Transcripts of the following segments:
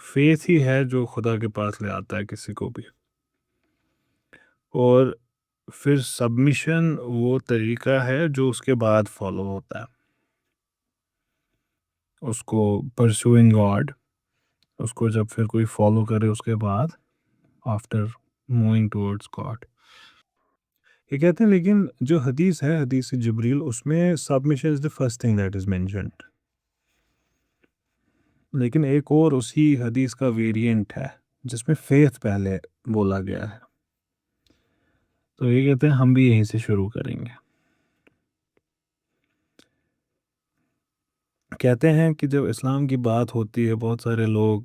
Faith ہی ہے جو خدا کے پاس لے آتا ہے کسی کو بھی. اور پھر سبمیشن وہ طریقہ ہے جو اس کے بعد فالو ہوتا ہے. اس کو پرسوئنگ گاڈ، اس کو جب پھر کوئی فالو کرے اس کے بعد آفٹر موونگ ٹورڈز گاڈ. یہ کہتے ہیں لیکن جو حدیث ہے، حدیث جبریل، اس میں submission is the first thing that is mentioned. لیکن ایک اور اسی حدیث کا ویریئنٹ ہے جس میں فیتھ پہلے بولا گیا ہے. تو یہ کہتے ہیں ہم بھی یہیں سے شروع کریں گے. کہتے ہیں کہ جب اسلام کی بات ہوتی ہے بہت سارے لوگ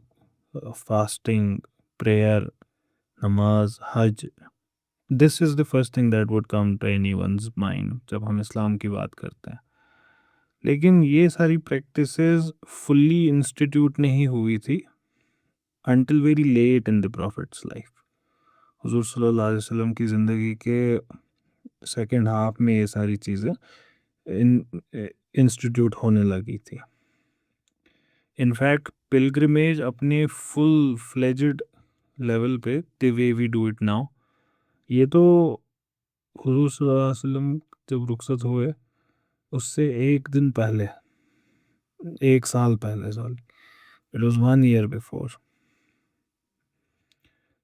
فاسٹنگ، پریئر، نماز، حج، دس از the first thing that would come to anyone's mind جب ہم اسلام کی بات کرتے ہیں. لیکن یہ ساری پریکٹسز فلی انسٹیٹیوٹ نہیں ہوئی تھی until very late in the Prophet's life. حضور صلی اللہ علیہ وسلم کی زندگی کے سیکنڈ ہاف میں یہ ساری چیزیں انسٹیٹیوٹ ہونے لگی تھی. انفیکٹ پلگرمیج اپنے فل فلیجڈ لیول پہ the way we do it now، یہ تو حضور صلی اللہ علیہ وسلم جب رخصت ہوئے اس سے ایک دن پہلے، ایک سال پہلے، sorry, it was 1 year before.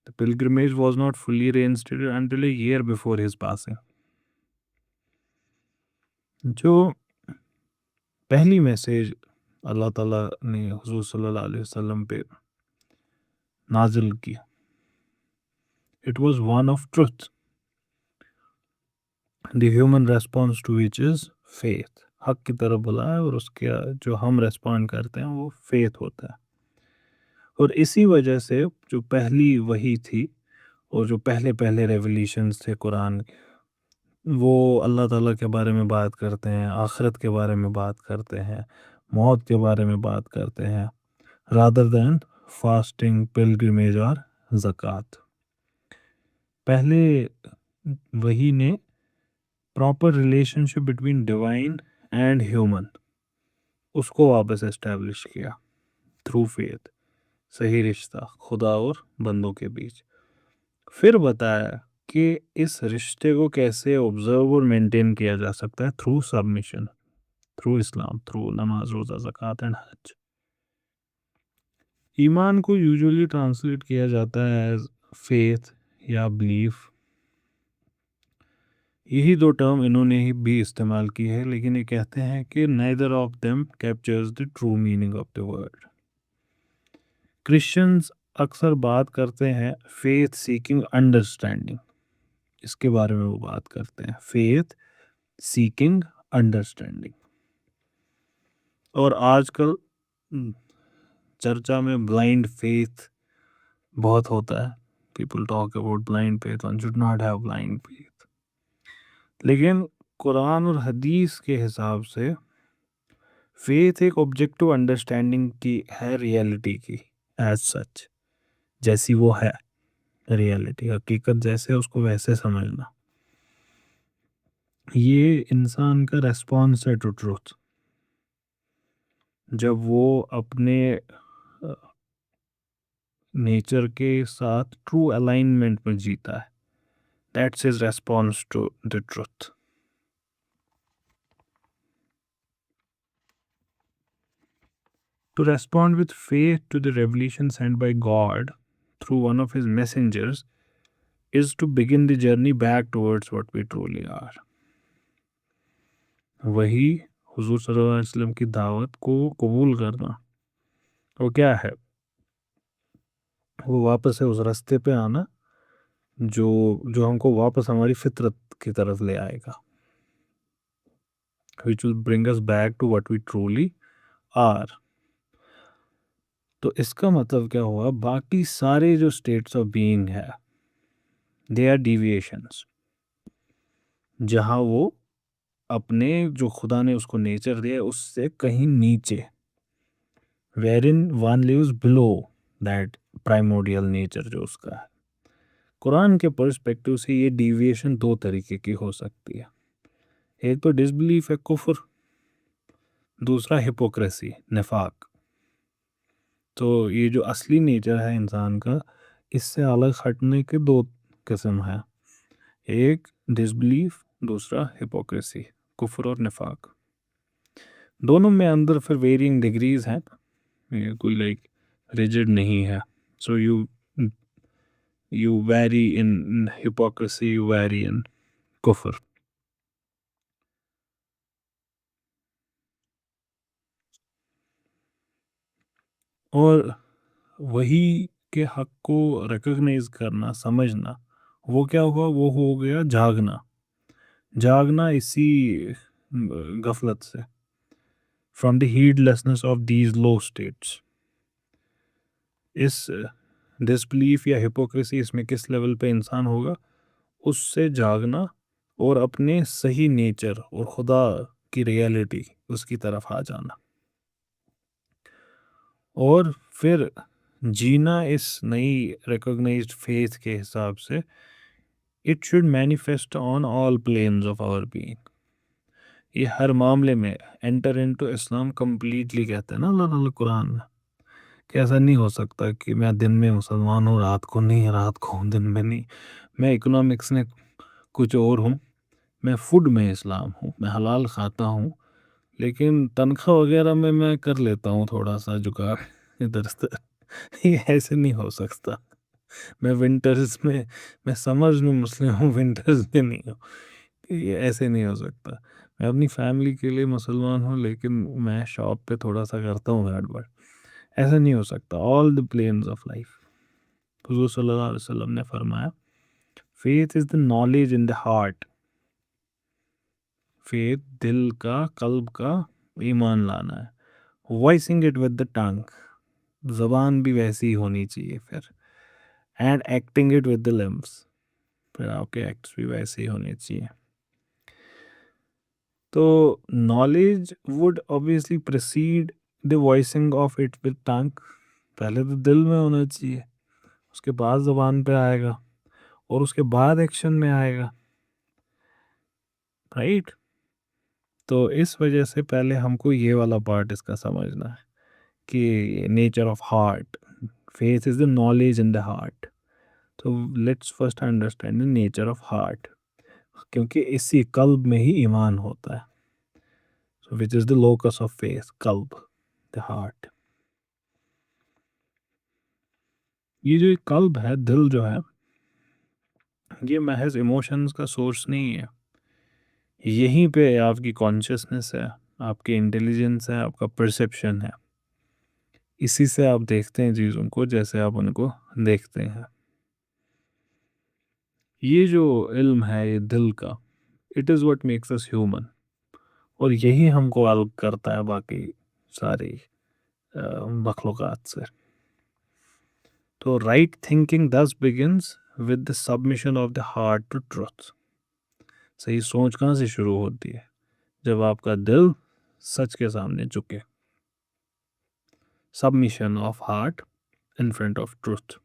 The pilgrimage was not fully reinstated until a year before his passing. جو پہلی میسیج اللہ تعالیٰ نے حضور صلی اللہ علیہ وسلم پہ نازل کی، it was one of truth. The human response to which is faith. حق کی طرف بلایا اور اس کے جو ہم ریسپونڈ کرتے ہیں وہ فیتھ ہوتا ہے. اور اسی وجہ سے جو پہلی وحی تھی اور جو پہلے ریولیشنز تھے قرآن کے، وہ اللہ تعالیٰ کے بارے میں بات کرتے ہیں، آخرت کے بارے میں بات کرتے ہیں، موت کے بارے میں بات کرتے ہیں، rather than فاسٹنگ، پلگرمیج اور زکوٰۃ. پہلے وحی نے proper relationship between divine and human اس کو واپس اسٹیبلش کیا تھرو فیتھ، صحیح رشتہ خدا اور بندوں کے بیچ. پھر بتایا کہ اس رشتے کو کیسے آبزرو اور مینٹین کیا جا سکتا ہے تھرو سبمیشن، تھرو اسلام، تھرو نماز، روزہ، زکوٰۃ اینڈ حج. ایمان کو یوزولی ٹرانسلیٹ کیا جاتا ہے ایز فیتھ یا بلیف. یہی دو ٹرم انہوں نے ہی بھی استعمال کی ہے، لیکن یہ کہتے ہیں کہ neither of them captures the true meaning of the word. Christians اکثر بات کرتے ہیں فیتھ سیکنگ انڈرسٹینڈنگ، اس کے بارے میں وہ بات کرتے ہیں، فیتھ سیکنگ انڈرسٹینڈنگ. اور آج کل چرچا میں بلائنڈ فیتھ بہت ہوتا ہے. People talk about blind faith, one should not have blind faith. لیکن قرآن اور حدیث کے حساب سے فیتھ ایک آبجیکٹو انڈرسٹینڈنگ کی ہے ریئلٹی کی، ایز سچ، جیسی وہ ہے ریئلٹی، حقیقت جیسے اس کو ویسے سمجھنا. یہ انسان کا ریسپانس ہے ٹو ٹروتھ جب وہ اپنے نیچر کے ساتھ ٹرو الائنمنٹ میں جیتا ہے. That's his response to the truth. To respond with faith to the revelation sent by God through one of his messengers is to begin the journey back towards what we truly are. وہی حضور صلی اللہ علیہ وسلم کی دعوت کو قبول کرنا، وہ کیا ہے؟ وہ واپس سے اس راستے پہ آنا جو ہم کو واپس ہماری فطرت کی طرف لے آئے گا. which will bring us back to what we truly are. تو اس کا مطلب کیا ہوا؟ باقی سارے جو اسٹیٹس آف بینگ ہے دے آر ڈیویشنس، جہاں وہ اپنے جو خدا نے اس کو نیچر دیا اس سے کہیں نیچے، wherein one lives below that primordial nature جو اس کا ہے. قرآن کے پرسپیکٹو سے یہ ڈیویشن دو طریقے کی ہو سکتی ہے. ایک تو ڈس بلیف ہے، کفر، دوسرا ہپوکریسی، نفاق. تو یہ جو اصلی نیچر ہے انسان کا، اس سے الگ ہٹنے کے دو قسم ہیں، ایک ڈس بلیف، دوسرا ہپوکریسی، کفر اور نفاق. دونوں میں اندر پھر ویرینگ ڈگریز ہیں، یہ کوئی لائک ریجڈ نہیں ہے. So you vary in hypocrisy, you vary in کفر. اور وہی کے حق کو ریکگنائز کرنا، سمجھنا، وہ کیا ہوا؟ وہ ہو گیا جاگنا. جاگنا اسی غفلت سے، from the heedlessness of these low states. اس ڈس بلیف یا ہپوکریسی، اس میں کس لیول پہ انسان ہوگا؟ اس سے جاگنا اور اپنے صحیح نیچر اور خدا کی ریئلٹی اس کی طرف آ جانا، اور پھر جینا اس نئی ریکگنائزڈ فیتھ کے حساب سے. It should manifest on all planes of our being. یہ ہر معاملے میں انٹر انٹو اسلام کمپلیٹلی کہتے ہیں نا اللہ تعالیٰ قرآن میں، کہ ایسا نہیں ہو سکتا کہ میں دن میں مسلمان ہوں، رات کو نہیں، رات کو ہوں، دن میں نہیں. میں اکنامکس میں کچھ اور ہوں، میں فوڈ میں اسلام ہوں، میں حلال کھاتا ہوں، لیکن تنخواہ وغیرہ میں کر لیتا ہوں تھوڑا سا جگاڑ ادھر ادھر. یہ ایسے نہیں ہو سکتا. میں ونٹرز میں سمرز میں مسلم ہوں، ونٹرز میں نہیں ہوں. یہ ایسے نہیں ہو سکتا. میں اپنی فیملی کے لیے مسلمان ہوں، لیکن میں شاپ پہ تھوڑا سا کرتا ہوں گڑبڑ. ایسا نہیں ہو سکتا. All the planes of life. حضور صلی اللہ علیہ وسلم نے فرمایا، faith is the knowledge in the heart. Faith دل کا، قلب کا ایمان لانا ہے. Voicing it with the tongue, زبان بھی ویسی ہی ہونی چاہیے پھر. And acting it with the limbs, پھر آپ کے ایکٹس بھی ویسے ہی ہونے چاہیے. تو knowledge would obviously precede the voicing of it with tongue. پہلے تو دل میں ہونا چاہیے، اس کے بعد زبان پہ آئے گا، اور اس کے بعد ایکشن میں آئے گا، رائٹ؟ تو اس وجہ سے پہلے ہم کو یہ والا پارٹ اس کا سمجھنا ہے کہ nature of heart, faith is the knowledge in the heart. تو let's first understand the nature of heart, کیونکہ اسی قلب میں ہی ایمان ہوتا ہے. So which is the locus of faith, قلب، the heart. یہ جو قلب ہے، دل جو ہے، یہ محض ایموشنز کا سورس نہیں ہے. یہیں پہ آپ کی کانشیسنس ہے، آپ کی انٹیلیجنس ہے، آپ کا پرسیپشن ہے. اسی سے آپ دیکھتے ہیں چیزوں کو جیسے آپ ان کو دیکھتے ہیں. یہ جو علم ہے یہ دل کا، it is what makes us human. اور یہی ہم کو الگ کرتا ہے باقی ساری مخلوقات سے. تو right thinking thus begins with the submission of the heart to truth. صحیح سوچ کہاں سے شروع ہوتی ہے؟ جب آپ کا دل سچ کے سامنے جھکے. Submission of heart in front of truth.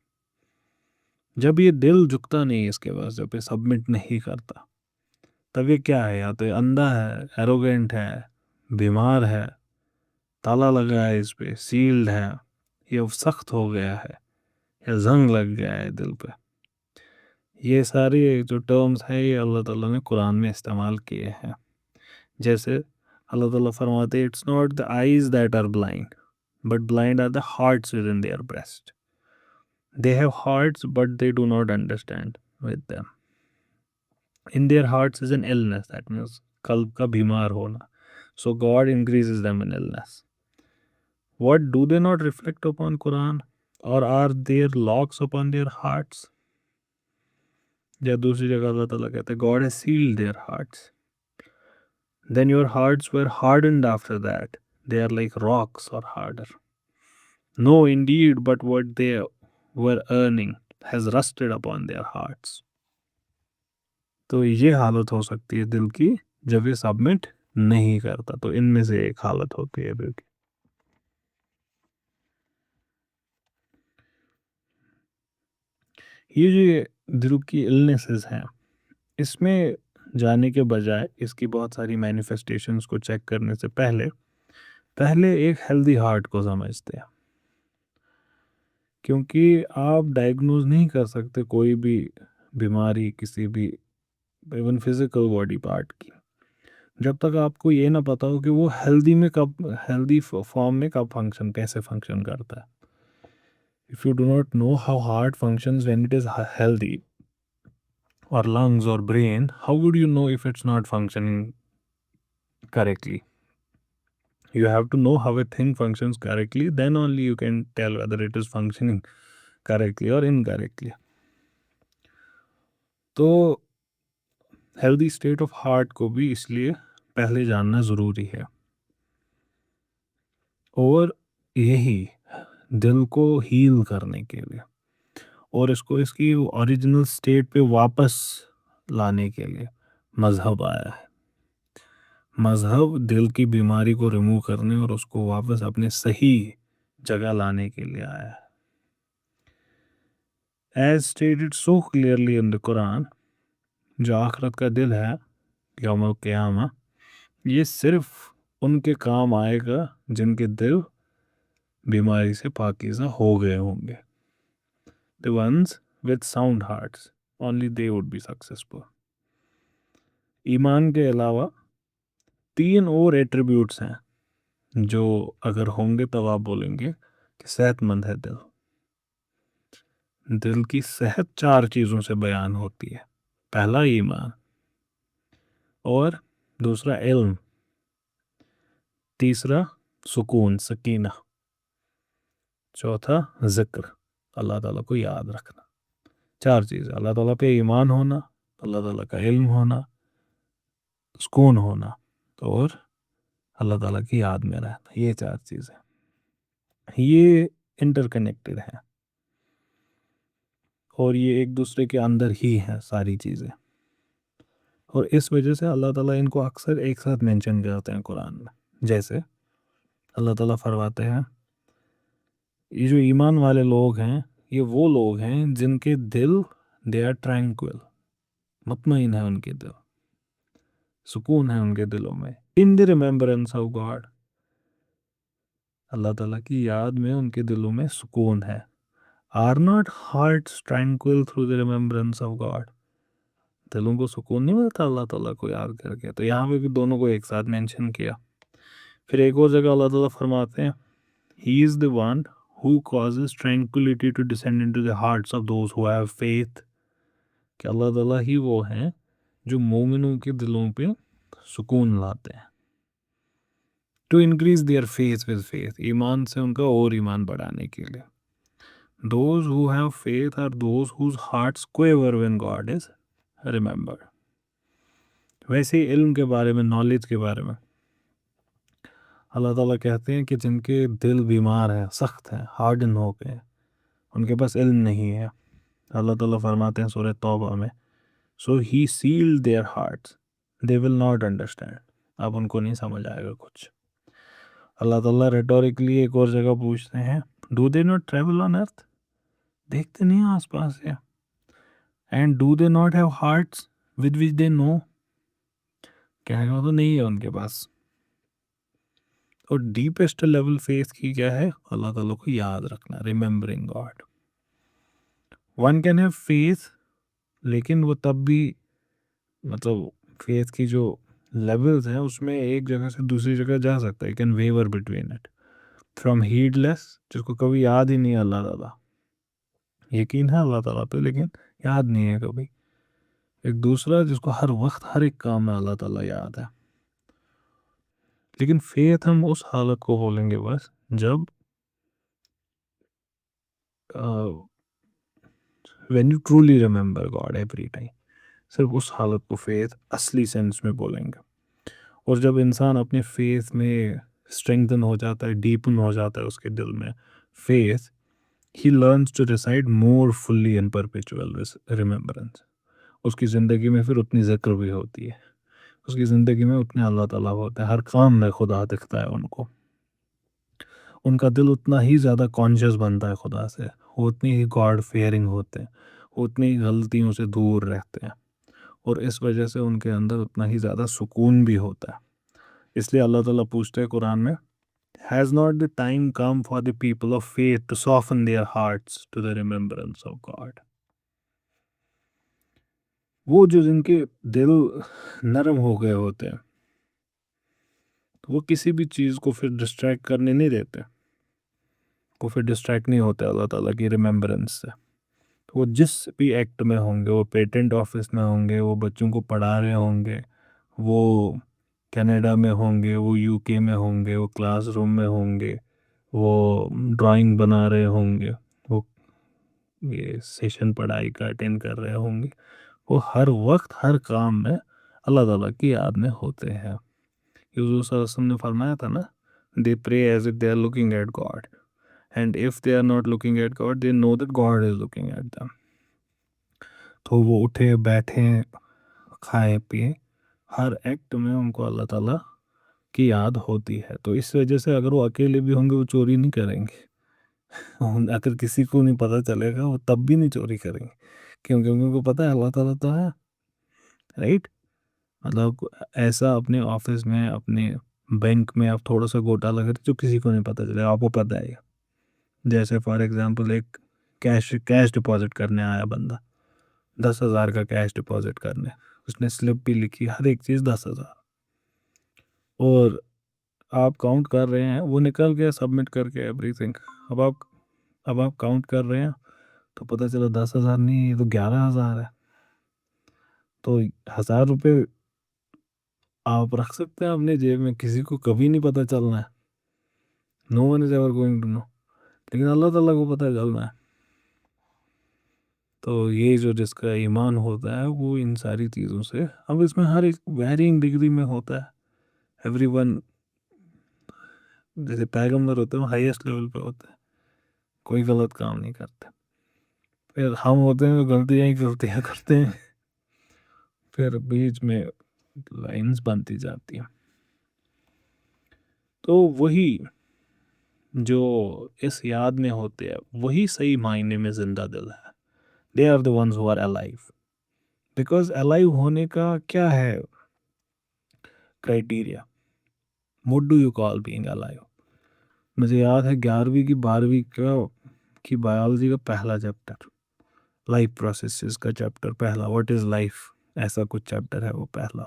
جب یہ دل جھکتا نہیں، اس کے بعد جب یہ سبمٹ نہیں کرتا، تب یہ کیا ہے؟ یا تو یہ اندھا ہے، ایروگینٹ ہے، بیمار ہے، تالا لگا ہے اس پہ، سیلڈ ہے، یہ سخت ہو گیا ہے، یا زنگ لگ گیا ہے دل پہ. یہ ساری جو ٹرمز ہیں یہ اللہ تعالیٰ نے قرآن میں استعمال کیے ہیں. جیسے اللہ تعالیٰ فرماتے ہیں it's not the eyes that are blind but blind are the hearts within their breast. They have hearts but they do not understand with them. In their hearts is an illness, that means قلب کا بیمار ہونا. So God increases them in illness. What do they not reflect upon Quran? Or are there locks upon their hearts? یا دوسری جگہ اللہ تعالیٰ کہتے ہیں God has sealed their hearts. Then your hearts were hardened after that. They are like rocks or harder. No, indeed, but what they were earning has rusted upon their hearts. تو یہ حالت ہو سکتی ہے دل کی جب یہ سبمٹ نہیں کرتا. تو ان میں سے ایک حالت ہوتی ہے دل کی. یہ جو دل کی النیسز ہیں، اس میں جانے کے بجائے اس کی بہت ساری مینیفیسٹیشنز کو چیک کرنے سے پہلے ایک ہیلدی ہارٹ کو سمجھتے ہیں. کیونکہ آپ ڈائگنوز نہیں کر سکتے کوئی بھی بیماری کسی بھی ایون فزیکل باڈی پارٹ کی جب تک آپ کو یہ نہ پتا ہو کہ وہ ہیلدی فارم میں کب کیسے فنکشن کرتا ہے. If you do not know how heart functions when it is healthy, or lungs or brain, how would you know if it's not functioning correctly? You have to know how a thing functions correctly, then only you can tell whether it is functioning correctly or incorrectly. تو healthy state of heart کو بھی اس لیے پہلے جاننا ضروری ہے. اور یہی دل کو ہیل کرنے کے لیے اور اس کو اس کی اوریجنل اسٹیٹ پہ واپس لانے کے لیے مذہب آیا ہے. مذہب دل کی بیماری کو ریموو کرنے اور اس کو واپس اپنے صحیح جگہ لانے کے لیے آیا ہے. As stated so clearly in the Quran, جو آخرت کا دل ہے یوم القیامہ یہ صرف ان کے کام آئے گا جن کے دل بیماری سے پاکیزہ ہو گئے ہوں گے. The ones with sound hearts, only they would be successful. ایمان کے علاوہ 3 اور ایٹریبیوٹس ہیں جو اگر ہوں گے تو آپ بولیں گے کہ صحت مند ہے دل. دل کی صحت 4 چیزوں سے بیان ہوتی ہے. پہلا ایمان، اور دوسرا علم، تیسرا سکون سکینہ، چوتھا ذکر اللہ تعالیٰ کو یاد رکھنا. 4 چیزیں: اللہ تعالیٰ پہ ایمان ہونا، اللہ تعالیٰ کا علم ہونا، سکون ہونا اور اللہ تعالیٰ کی یاد میں رہنا. یہ 4 چیزیں یہ انٹر کنیکٹڈ ہیں اور یہ ایک دوسرے کے اندر ہی ہیں ساری چیزیں. اور اس وجہ سے اللہ تعالیٰ ان کو اکثر ایک ساتھ مینشن کرتے ہیں قرآن میں. جیسے اللہ تعالیٰ فرماتے ہیں یہ جو ایمان والے لوگ ہیں یہ وہ لوگ ہیں جن کے دل دے آر ٹرینکول، مطمئن ہے ان کے دل، سکون ہے ان کے دلوں میں. ان دی ریممبرنس آف گاڈ، اللہ تعالیٰ کی یاد میں ان کے دلوں میں سکون ہے. Are not hearts tranquil through the remembrance of God, دلوں کو سکون نہیں ملتا اللہ تعالیٰ کو یاد کر کے. تو یہاں پہ بھی دونوں کو ایک ساتھ مینشن کیا. پھر ایک اور جگہ اللہ تعالیٰ فرماتے ہیں He is the one who causes tranquility to descend into the hearts of those who have faith. کہ اللہ تعالیٰ ہی وہ ہیں جو مومنوں کے دلوں پہ سکون لاتے ہیں. To increase their faith with faith، ایمان سے ان کا اور ایمان بڑھانے کے لیے. Those who have faith are those whose hearts quiver when God is remembered. ویسے ہی علم کے بارے میں، نالج کے بارے میں اللہ تعالیٰ کہتے ہیں کہ جن کے دل بیمار ہیں، سخت ہیں، ہارڈن ہو گئے، ان کے پاس علم نہیں ہے. اللہ تعالیٰ فرماتے ہیں سورہ توبہ میں So he sealed their hearts, they will not understand. اب ان کو نہیں سمجھ آئے گا کچھ. اللہ تعالیٰ ریٹورکلی ایک اور جگہ پوچھتے ہیں Do they not travel on earth؟ دیکھتے نہیں آس پاس سے. And do they not have hearts with which they know؟ کہنے کا تو نہیں ہے ان کے پاس. اور ڈیپسٹ لیول فیتھ کی کیا ہے؟ اللہ تعالیٰ کو یاد رکھنا، remembering God. One can have faith, لیکن وہ تب بھی مطلب فیتھ کی جو لیولز ہیں اس میں ایک جگہ سے دوسری جگہ جا سکتا ہے. Can viewer between it, from had less, جس کو کبھی یاد ہی نہیں ہے اللہ تعالیٰ، یقین ہے اللہ تعالیٰ پہ لیکن یاد نہیں ہے کبھی. ایک دوسرا جس کو ہر وقت ہر ایک کام میں اللہ تعالیٰ یاد ہے. لیکن فیتھ ہم اس حالت کو بولیں گے بس جب when you truly remember God every time، صرف اس حالت کو فیتھ اصلی سینس میں بولیں گے. اور جب انسان اپنے فیتھ میں اسٹرینگتھن ہو جاتا ہے، ڈیپن ہو جاتا ہے اس کے دل میں faith, he learns to reside more fully in perpetual remembrance. اس کی زندگی میں پھر اتنی ذکر بھی ہوتی ہے، اس کی زندگی میں اتنے اللہ تعالیٰ ہوتے ہیں، ہر کام میں خدا دکھتا ہے ان کو. ان کا دل اتنا ہی زیادہ کانشیس بنتا ہے خدا سے، وہ اتنی ہی گاڈ فیئرنگ ہوتے ہیں، وہ اتنی ہی غلطیوں سے دور رہتے ہیں، اور اس وجہ سے ان کے اندر اتنا ہی زیادہ سکون بھی ہوتا ہے. اس لیے اللہ تعالیٰ پوچھتے ہیں قرآن میں Has not the time come for the people of faith to soften their hearts to the remembrance of God? وہ جو جن کے دل نرم ہو گئے ہوتے ہیں وہ کسی بھی چیز کو پھر ڈسٹریکٹ کرنے نہیں دیتے، وہ پھر ڈسٹریکٹ نہیں ہوتے اللہ تعالیٰ کی ریممبرنس سے. وہ جس بھی ایکٹ میں ہوں گے، وہ پیٹنٹ آفس میں ہوں گے، وہ بچوں کو پڑھا رہے ہوں گے، وہ کینیڈا میں ہوں گے، وہ یو کے میں ہوں گے، وہ کلاس روم میں ہوں گے، وہ ڈرائنگ بنا رہے ہوں گے، وہ یہ سیشن پڑھائی کا اٹینڈ کر رہے ہوں گے، وہ ہر وقت ہر کام میں اللہ تعالیٰ کی یاد میں ہوتے ہیں. حضور صلی اللہ علیہ وسلم نے فرمایا تھا نا، they pray as if they are looking at God, and if they are not looking at God they know that God is looking at them. تو وہ اٹھے بیٹھیں کھائیں پیئیں، ہر ایکٹ میں ان کو اللہ تعالیٰ کی یاد ہوتی ہے. تو اس وجہ سے اگر وہ اکیلے بھی ہوں گے وہ چوری نہیں کریں گے. اگر کسی کو نہیں پتہ چلے گا وہ تب بھی نہیں چوری کریں گے، کیونکہ ان کو پتہ ہے اللہ تعالیٰ تو ہے. رائٹ؟ مطلب ایسا اپنے آفس میں، اپنے بینک میں آپ تھوڑا سا گھوٹالہ کرتے جو کسی کو نہیں پتہ چلے، آپ کو پتہ ہے. جیسے فار ایگزامپل ایک کیش ڈپازٹ کرنے آیا بندہ، 10,000 کا کیش ڈپازٹ کرنے، اس نے سلپ بھی لکھی، ہر ایک چیز 10,000، اور آپ کاؤنٹ کر رہے ہیں، وہ نکل گیا سبمٹ کر کے ایوری تھنگ. اب آپ کاؤنٹ کر رہے ہیں تو پتہ چلا 10,000 نہیں، یہ تو 11,000 ہے. تو 1,000 روپے آپ رکھ سکتے ہیں اپنے جیب میں، کسی کو کبھی نہیں پتہ چلنا ہے. No one is ever going to know, لیکن اللہ تعالیٰ کو پتہ چلنا ہے. تو یہ جو جس کا ایمان ہوتا ہے وہ ان ساری چیزوں سے، اب اس میں ہر ایک ویرینگ ڈگری میں ہوتا ہے. ایوری ون، جیسے پیغمبر ہوتے ہیں وہ ہائیسٹ لیول پہ ہوتے ہیں، کوئی غلط کام نہیں کرتے. پھر ہم ہوتے ہیں غلطیاں کرتے ہیں، پھر بیچ میں لائنز بنتی جاتی ہیں. تو وہی جو اس یاد میں ہوتے ہیں وہی صحیح معنی میں زندہ دل ہے. They are the ones who are alive. Because alive ہونے کا کیا ہے criteria? What do you call being alive? مجھے یاد ہے 11ویں کی 12ویں کی بایولوجی کا پہلا چیپٹر، لائف پروسیسز کا چیپٹر پہلا، واٹ از لائف، ایسا کچھ چیپٹر ہے وہ پہلا.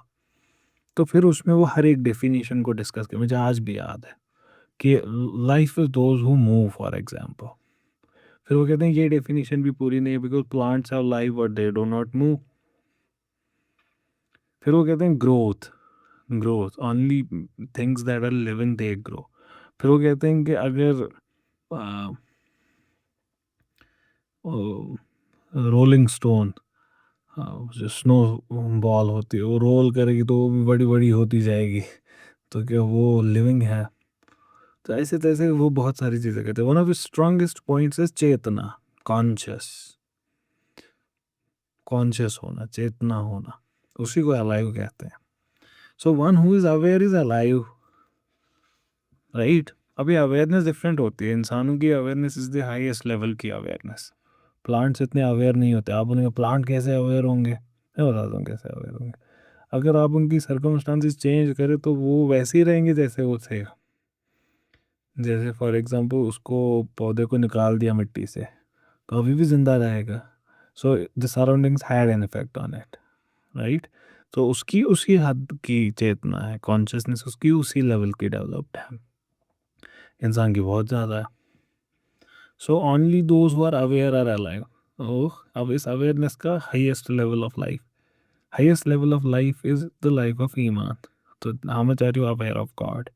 تو پھر اس میں وہ ہر ایک ڈیفینیشن کو ڈسکس کیا، مجھے آج بھی یاد ہے کہ life is those who move for example. پھر وہ کہتے ہیں یہ ڈیفینیشن بھی پوری نہیں ہے because plants have life but they do not move. پھر وہ کہتے ہیں growth only things that are living they grow. پھر وہ کہتے ہیں کہ اگر رولنگ سٹون، جو سنو بال ہوتی ہے وہ رول کرے گی تو وہ بھی بڑی بڑی ہوتی جائے گی، تو کیا وہ لیونگ ہے؟ تو ایسے تیسے وہ بہت ساری چیزیں کہتے ہیں. One of the strongest points is چیتنا، کانشیس ہونا، چیتنا ہونا، اسی کو الائیو کہتے ہیں. So one who is aware is alive, right? ابھی اویئرنیس ڈفرینٹ ہوتی ہے، انسانوں کی awareness is the highest level کی اویئرنیس. پلانٹس اتنے اویئر نہیں ہوتے. آپ انہیں پلانٹ کیسے اویئر ہوں گے؟ میں بتاتا ہوں کیسے اویئر ہوں گے. اگر آپ ان کی سرکمسٹانسز چینج کریں تو وہ ویسے ہی رہیں گے جیسے وہ تھے. جیسے فار ایگزامپل اس کو پودے کو نکال دیا مٹی سے تو ابھی بھی زندہ رہے گا. So the surroundings had an effect on it, right? تو اس کی اسی حد کی چیتنا ہے، کانشیسنیس اس کی اسی لیول کی ڈیولپڈ ہے. انسان کی بہت زیادہ ہے. So only those who are aware are alive. اب اس اویئرنیس کا highest level of life is the life of ایمان. تو ہمیں چاہیے aware of God.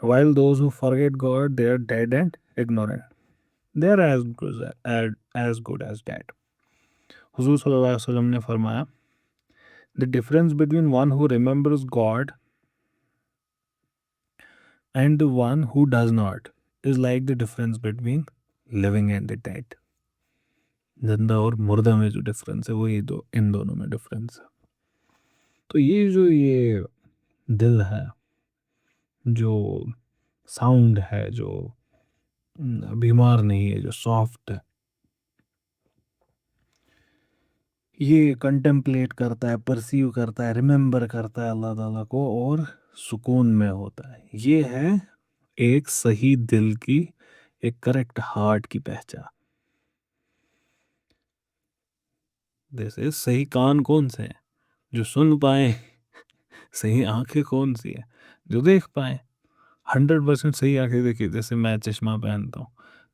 While those who forget God, they are dead and ignorant. They are as good as dead. حضور صلی اللہ علیہ وسلم نے فرمایا the difference between one who remembers God and the one who does not is like the difference between living and the dead. زندہ اور مردہ میں جو ڈفرینس ہے وہی ان دونوں میں ڈفرینس ہے. تو یہ دل ہے، جو ساؤنڈ ہے، جو بیمار نہیں ہے، جو سافٹ ہے، یہ کنٹمپلیٹ کرتا ہے، پرسیو کرتا ہے، ریممبر کرتا ہے اللہ تعالیٰ کو اور سکون میں ہوتا ہے. یہ ہے ایک صحیح دل کی، ایک کریکٹ ہارٹ کی پہچان. جیسے صحیح کان کون سے ہیں؟ جو سن پائیں. صحیح آنکھیں کون سی ہیں؟ جو دیکھ پائیں. 100% صحیح آنکھیں دیکھیے، جیسے میں چشمہ پہنتا ہوں،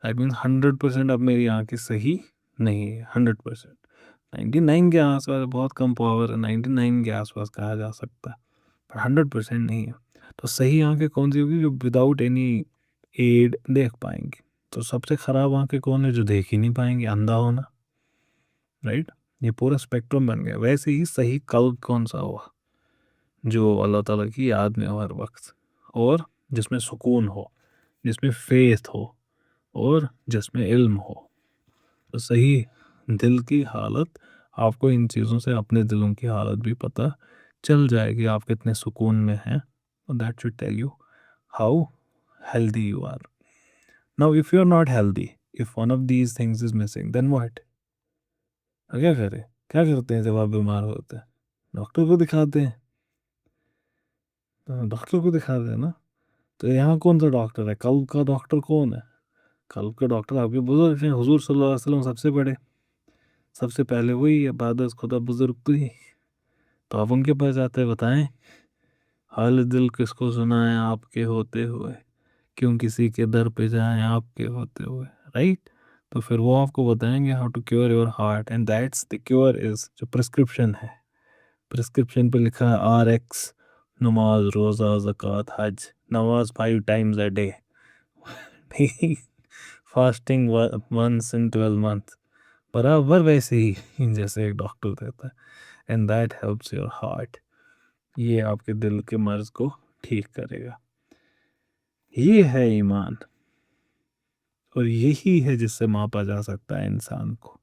دیٹ مینس 100% اب میری آنکھیں صحیح نہیں ہے. 100%، 99 کے آس پاس، بہت کم پاور ہے، 99 کے آس پاس کہا جا سکتا ہے، پر 100% نہیں ہے. تو صحیح آنکھیں کون سی ہوگی؟ جو وداؤٹ اینی ایڈ دیکھ پائیں گی. تو سب سے خراب آنکھیں کون ہے؟ جو دیکھ ہی نہیں پائیں گی، اندھا ہونا. رائٹ؟ یہ پورا اسپیکٹرم بن گیا. ویسے ہی صحیح قلب کون سا ہوا؟ جو اللہ تعالیٰ کی یاد میں ہو ہر وقت، اور جس میں سکون ہو، جس میں فیتھ ہو، اور جس میں علم ہو. تو صحیح دل کی حالت، آپ کو ان چیزوں سے اپنے دلوں کی حالت بھی پتہ چل جائے گی، آپ کتنے سکون میں ہیں. That should tell you how healthy you are. Now if you're not healthy, if one of these things is missing, then what? کیا کریں؟ کیا کرتے ہیں جب آپ بیمار ہوتے ہیں؟ ڈاکٹر کو دکھاتے ہیں. ڈاکٹر کو دکھاتے ہیں نا. تو یہاں کون سا ڈاکٹر ہے؟ قلب کا ڈاکٹر کون ہے؟ قلب کا ڈاکٹر آپ کے بزرگ ہیں. حضور صلی اللہ علیہ وسلم سب سے بڑے، سب سے پہلے وہی ہے، بعد از خدا بزرگ تو ہی. تو آپ ان کے پاس جاتے ہیں، بتائیں حال دل کس کو سنائیں آپ کے ہوتے ہوئے، کیوں کسی کے در پہ جائیں آپ کے ہوتے ہوئے. رائٹ؟ تو پھر وہ آپ کو بتائیں گے how to cure your heart, and that's the cure is جو پرسکرپشن ہے. پرسکرپشن پہ لکھا ہے RX: نماز، روزہ، زکوٰۃ، حج. نماز 5 times a day. Fasting once in 12 months. برابر ویسے ہی جیسے ایک ڈاکٹر دیتا ہے. And that helps your heart. یہ آپ کے دل کے مرض کو ٹھیک کرے گا. یہ ہے ایمان، اور یہی ہے جس سے ماپا جا سکتا ہے انسان کو.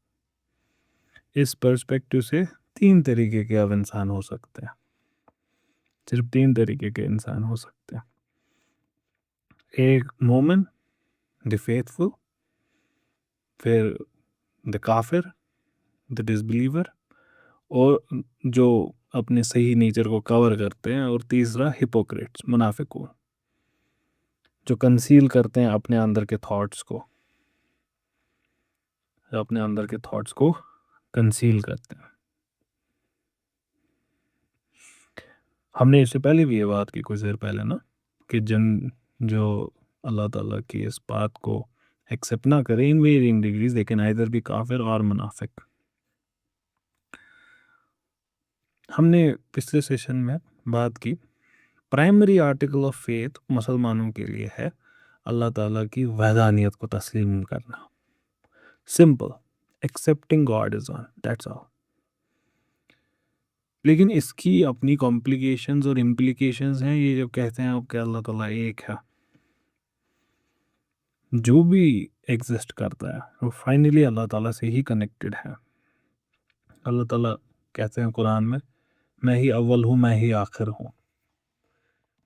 اس پرسپیکٹو سے 3 طریقے کے اب انسان ہو سکتے ہیں. صرف 3 طریقے کے انسان ہو سکتے ہیں. ایک مومن، دی فیتھ فل، پھر دی کافر، دی ڈس بلیور، اور جو اپنے صحیح نیچر کو کور کرتے ہیں، اور تیسرا ہپوکریٹس، منافقون، جو کنسیل کرتے ہیں اپنے اندر کے تھاٹس کو، اپنے اندر کے تھاٹس کو کنسیل کرتے ہیں. ہم نے اس سے پہلے بھی یہ بات کی کچھ دیر پہلے نا، کہ جو اللہ تعالیٰ کی اس بات کو ایکسیپٹ نہ کریں in varying degrees, they can either be کافر اور منافق. ہم نے پچھلے سیشن میں بات کی پرائمری آرٹیکل آف فیتھ مسلمانوں کے لیے ہے اللہ تعالیٰ کی وحدانیت کو تسلیم کرنا. Simple, accepting God is one, that's all. لیکن اس کی اپنی کمپلیکیشنز اور امپلیکیشنز ہیں. یہ جب کہتے ہیں آپ کہ اللہ تعالیٰ ایک ہے، جو بھی ایگزسٹ کرتا ہے وہ فائنلی اللہ تعالیٰ سے ہی کنیکٹڈ ہے. اللہ تعالیٰ کہتے ہیں قرآن میں ہی اول ہوں، میں ہی آخر ہوں،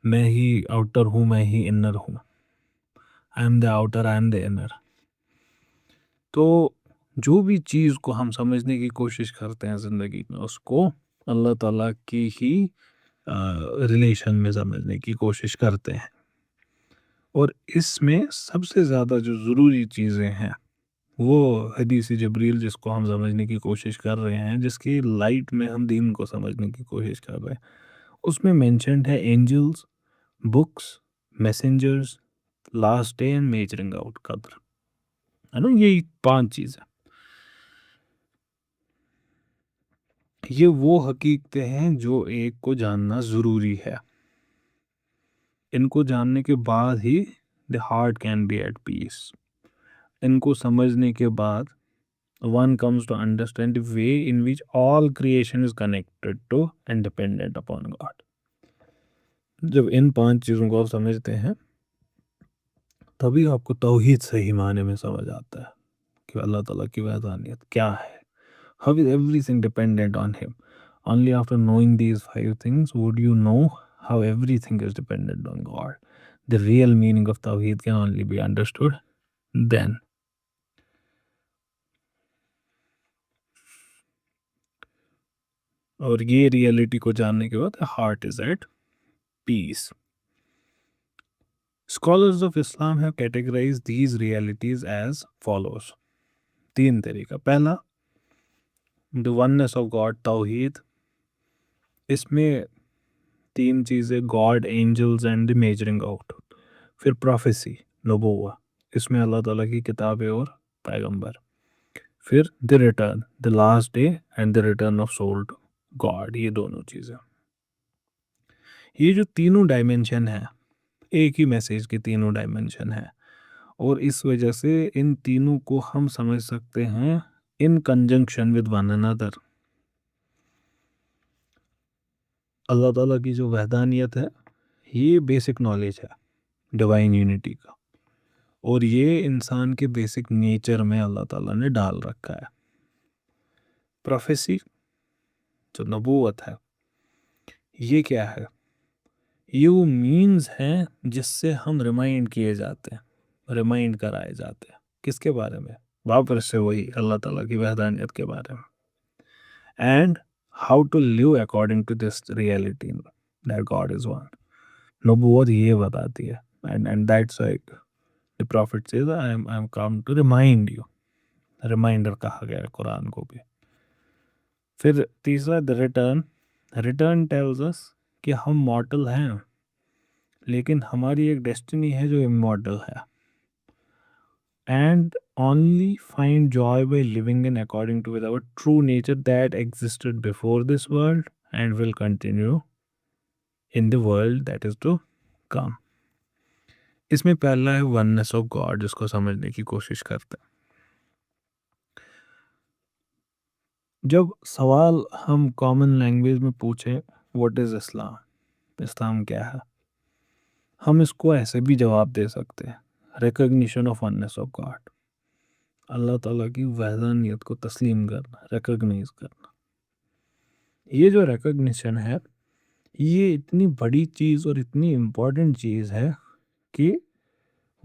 میں ہی آؤٹر ہوں، میں ہی انر ہوں. I am the outer, I am the inner. تو جو بھی چیز کو ہم سمجھنے کی کوشش کرتے ہیں زندگی میں، اس کو اللہ تعالیٰ کی ہی ریلیشن میں سمجھنے کی کوشش کرتے ہیں. اور اس میں سب سے زیادہ جو ضروری چیزیں ہیں وہ حدیث جبریل، جس کو ہم سمجھنے کی کوشش کر رہے ہیں، جس کی لائٹ میں ہم دین کو سمجھنے کی کوشش کر رہے ہیں، اس میں مینشنڈ ہے angels, books, messengers, last day and measuring out قدر. ہے نا؟ یہی 5 چیزیں. یہ وہ حقیقتیں ہیں جو ایک کو جاننا ضروری ہے. ان کو جاننے کے بعد ہی the heart can be at peace. ان کو سمجھنے کے بعد one comes to understand the way in which all creation is connected to and dependent upon God. جب ان 5 چیزوں کو آپ سمجھتے ہیں تبھی آپ کو توحید صحیح معنی میں سمجھ آتا ہے کہ اللہ تعالیٰ کی وحدانیت کیا ہے. How is everything dependent on him? Only after knowing these 5 things would you know how everything is dependent on God. The real meaning of Tawheed can only be understood then. اور یہ ریئلٹی کو جاننے کے بعد heart is at peace. Scholars of Islam have categorized these realities as follows. تین طریقہ. پہلا the oneness of God, توحید. اس میں تین چیزیں God, angels and the measuring out. پھر prophecy, نبوہ. اس میں اللہ تعالیٰ کی کتابیں اور پیغمبر. پھر the return, the last day and the return of soul to God. یہ دونوں چیزیں. یہ جو تینوں ڈائمینشن ہیں ایک ہی میسیج کی تینوں ڈائمینشن ہیں، اور اس وجہ سے ان تینوں کو ہم سمجھ سکتے ہیں in conjunction with one another. Allah تعالیٰ کی جو وحدانیت ہے یہ بیسک نالج ہے ڈیوائن یونٹی کا، اور یہ انسان کے بیسک نیچر میں اللہ تعالیٰ نے ڈال رکھا ہے. پروفیسی جو نبوت ہے یہ کیا ہے؟ یہ وہ مینز ہیں جس سے ہم ریمائنڈ کیے جاتے ہیں، ریمائنڈ کرائے جاتے ہیں. کس کے بارے میں؟ واپس سے وہی اللہ تعالیٰ کی وحدانیت کے بارے میں. And how to live according to this reality that God is one. نبوت یہ بتاتی ہے. And that's why the prophet says I am come to remind you. Reminder کہا گیا ہے قرآن کو بھی. پھر تیسرا the return. Return tells us کہ ہم مارٹل ہیں لیکن ہماری ایک ڈیسٹنی ہے جو امارٹل ہے. And only find joy by living in according to with our true nature that existed before this world and will continue in the world that is to come. اس میں پہلا ہے oneness of God جس کو سمجھنے کی کوشش کرتے ہیں. جب سوال ہم کامن لینگویج میں پوچھیں what is اسلام، اسلام کیا ہے، ہم اس کو ایسے بھی جواب دے سکتے ہیں recognition of oneness of God. اللہ تعالیٰ کی وحدانیت کو تسلیم کرنا، ریکگنائز کرنا. یہ جو ریکگنیشن ہے یہ اتنی بڑی چیز اور اتنی امپورٹنٹ چیز ہے کہ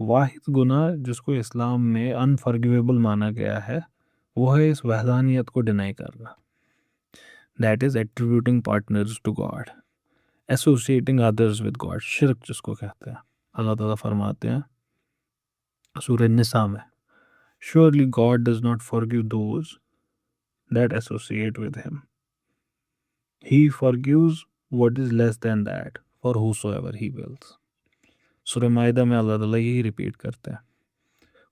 واحد گناہ جس کو اسلام میں انفرگیویبل مانا گیا ہے وہ ہے اس وحدانیت کو ڈینائی کرنا. That is attributing partners to God, associating others with God, شرک جس کو کہتے ہیں. اللہ تعالیٰ فرماتے ہیں سورہ النساء میں surely God does not forgive those that associate with him. He forgives what is less than that for whosoever he wills. سورہ مائدہ میں اللہ تعالیٰ یہی ریپیٹ کرتے ہیں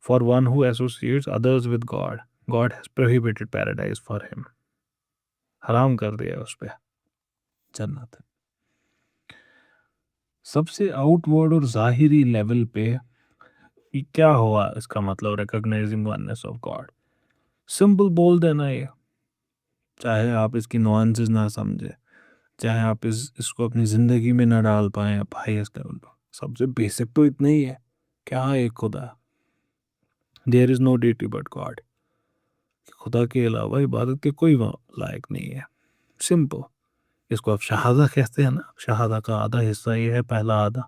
for one who associates others with God, God has prohibited paradise for him. حرام کر دیا اس پہ جنت. سب سے آؤٹ ورڈ اور ظاہری لیول پہ کیا ہوا اس کا مطلب recognizing oneness of God? Simple بول دینا یہ، چاہے آپ اس کی نوانسز نہ سمجھے، چاہے آپ اس کو اپنی زندگی میں نہ ڈال پائیں آپ ہائیسٹ لیول پہ. سب سے بیسک تو اتنا ہی ہے کہ ہاں ایک خدا، دیر از نو ڈیٹی بٹ گاڈ. خدا کے علاوہ عبادت کے کوئی لائق نہیں ہے. سمپل. اس کو آپ شہادہ کہتے ہیں نا، شہادہ کا آدھا حصہ یہ ہے، پہلا آدھا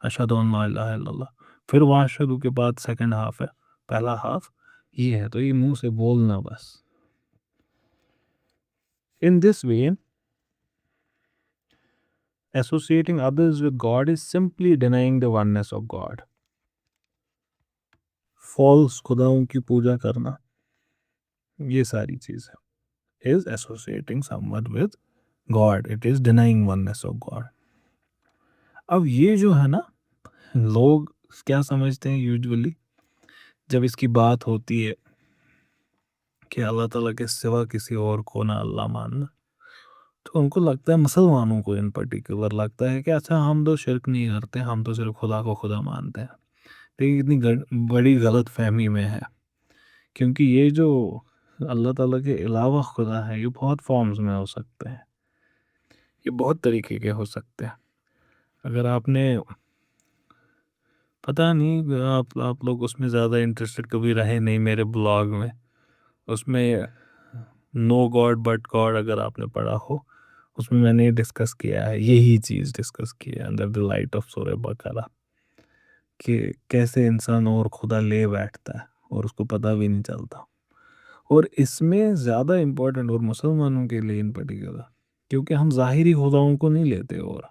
اشہد ان لا الہ الا اللہ، پھر واشہدو کے بعد سیکنڈ ہاف ہے، پہلا ہاف یہ ہے. تو یہ منہ سے بولنا بس. In this way, associating others with God is simply denying the oneness of God. False خداؤں کی پوجا کرنا، یہ ساری چیز ہے is associating someone with God. It is denying oneness of God. اب یہ جو ہے نا، لوگ کیا سمجھتے ہیں یوجولی جب اس کی بات ہوتی ہے کہ اللہ تعالیٰ کے سوا کسی اور کو نہ اللہ ماننا، تو ان کو لگتا ہے، مسلمانوں کو ان پرٹیکولر لگتا ہے کہ اچھا ہم تو شرک نہیں کرتے، ہم تو صرف خدا کو خدا مانتے ہیں. لیکن اتنی بڑی غلط فہمی میں ہے، کیونکہ یہ جو اللہ تعالیٰ کے علاوہ خدا ہے یہ بہت فارمز میں ہو سکتے ہیں، یہ بہت طریقے کے ہو سکتے ہیں. اگر آپ نے پتہ نہیں، آپ لوگ اس میں زیادہ انٹرسٹڈ کبھی رہے نہیں میرے بلاگ میں، اس میں نو گاڈ بٹ گاڈ اگر آپ نے پڑھا ہو، اس میں نے ڈسکس کیا ہے، یہی چیز ڈسکس کی ہے انڈر دی لائٹ آف سورہ بقرہ، کہ کیسے انسان اور خدا لے بیٹھتا ہے اور اس کو پتہ بھی نہیں چلتا. اور اس میں زیادہ امپورٹنٹ اور مسلمانوں کے لیے ان پرٹیکولر، کیونکہ ہم ظاہری خداؤں کو نہیں لیتے، اور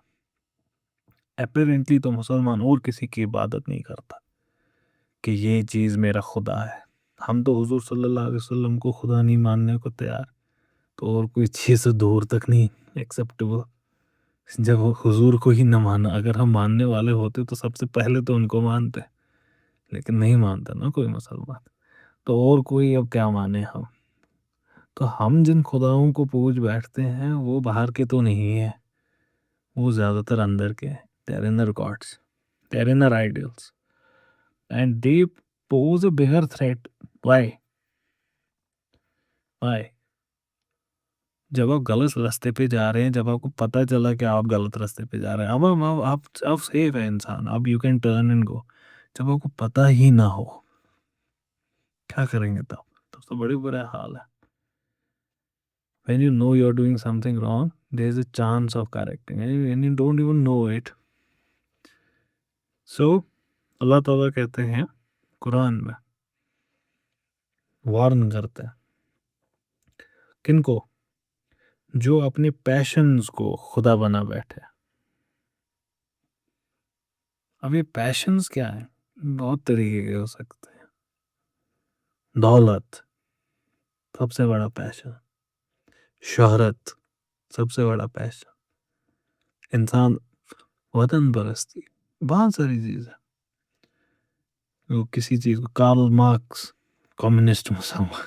اپیرنٹلی تو مسلمان اور کسی کی عبادت نہیں کرتا کہ یہ چیز میرا خدا ہے. ہم تو حضور صلی اللہ علیہ وسلم کو خدا نہیں ماننے کو تیار، تو اور کوئی چیز دور تک نہیں ایکسیپٹیبل. جب حضور کو ہی نہ مانا، اگر ہم ماننے والے ہوتے تو سب سے پہلے تو ان کو مانتے، لیکن نہیں مانتا نا کوئی مسلمان، تو اور کوئی اب کیا مانے ہم. تو ہم جن خداؤں کو پوج بیٹھتے ہیں وہ باہر کے تو نہیں ہیں، وہ زیادہ تر اندر کے ہیں. they're inner gods, they're inner idols, and they pose a bigger threat. why جب آپ غلط راستے پہ جا رہے ہیں، جب آپ کو پتہ چلا کہ آپ غلط راستے پہ جا رہے ہیں، اب سیف ہے انسان، اب you can turn and go. جب آپ کو پتہ ہی نہ ہو کیا کریں گے تب تو بڑی برا حال ہے. when you know you're doing something wrong, there's a chance of correcting and you don't even know it. So اللہ تعالیٰ کہتے ہیں قرآن میں، وارن کرتے ہیں کن کو؟ جو اپنے پیشنز کو خدا بنا بیٹھے. اب یہ پیشنز کیا ہیں؟ بہت طریقے کے ہو سکتے ہیں. دولت سب سے بڑا پیشن، شہرت سب سے بڑا پیشن، انسان وطن پرستی، بہت ساری چیزیں. وہ کسی چیز کو کارل مارکس کمیونسٹ مسلمان،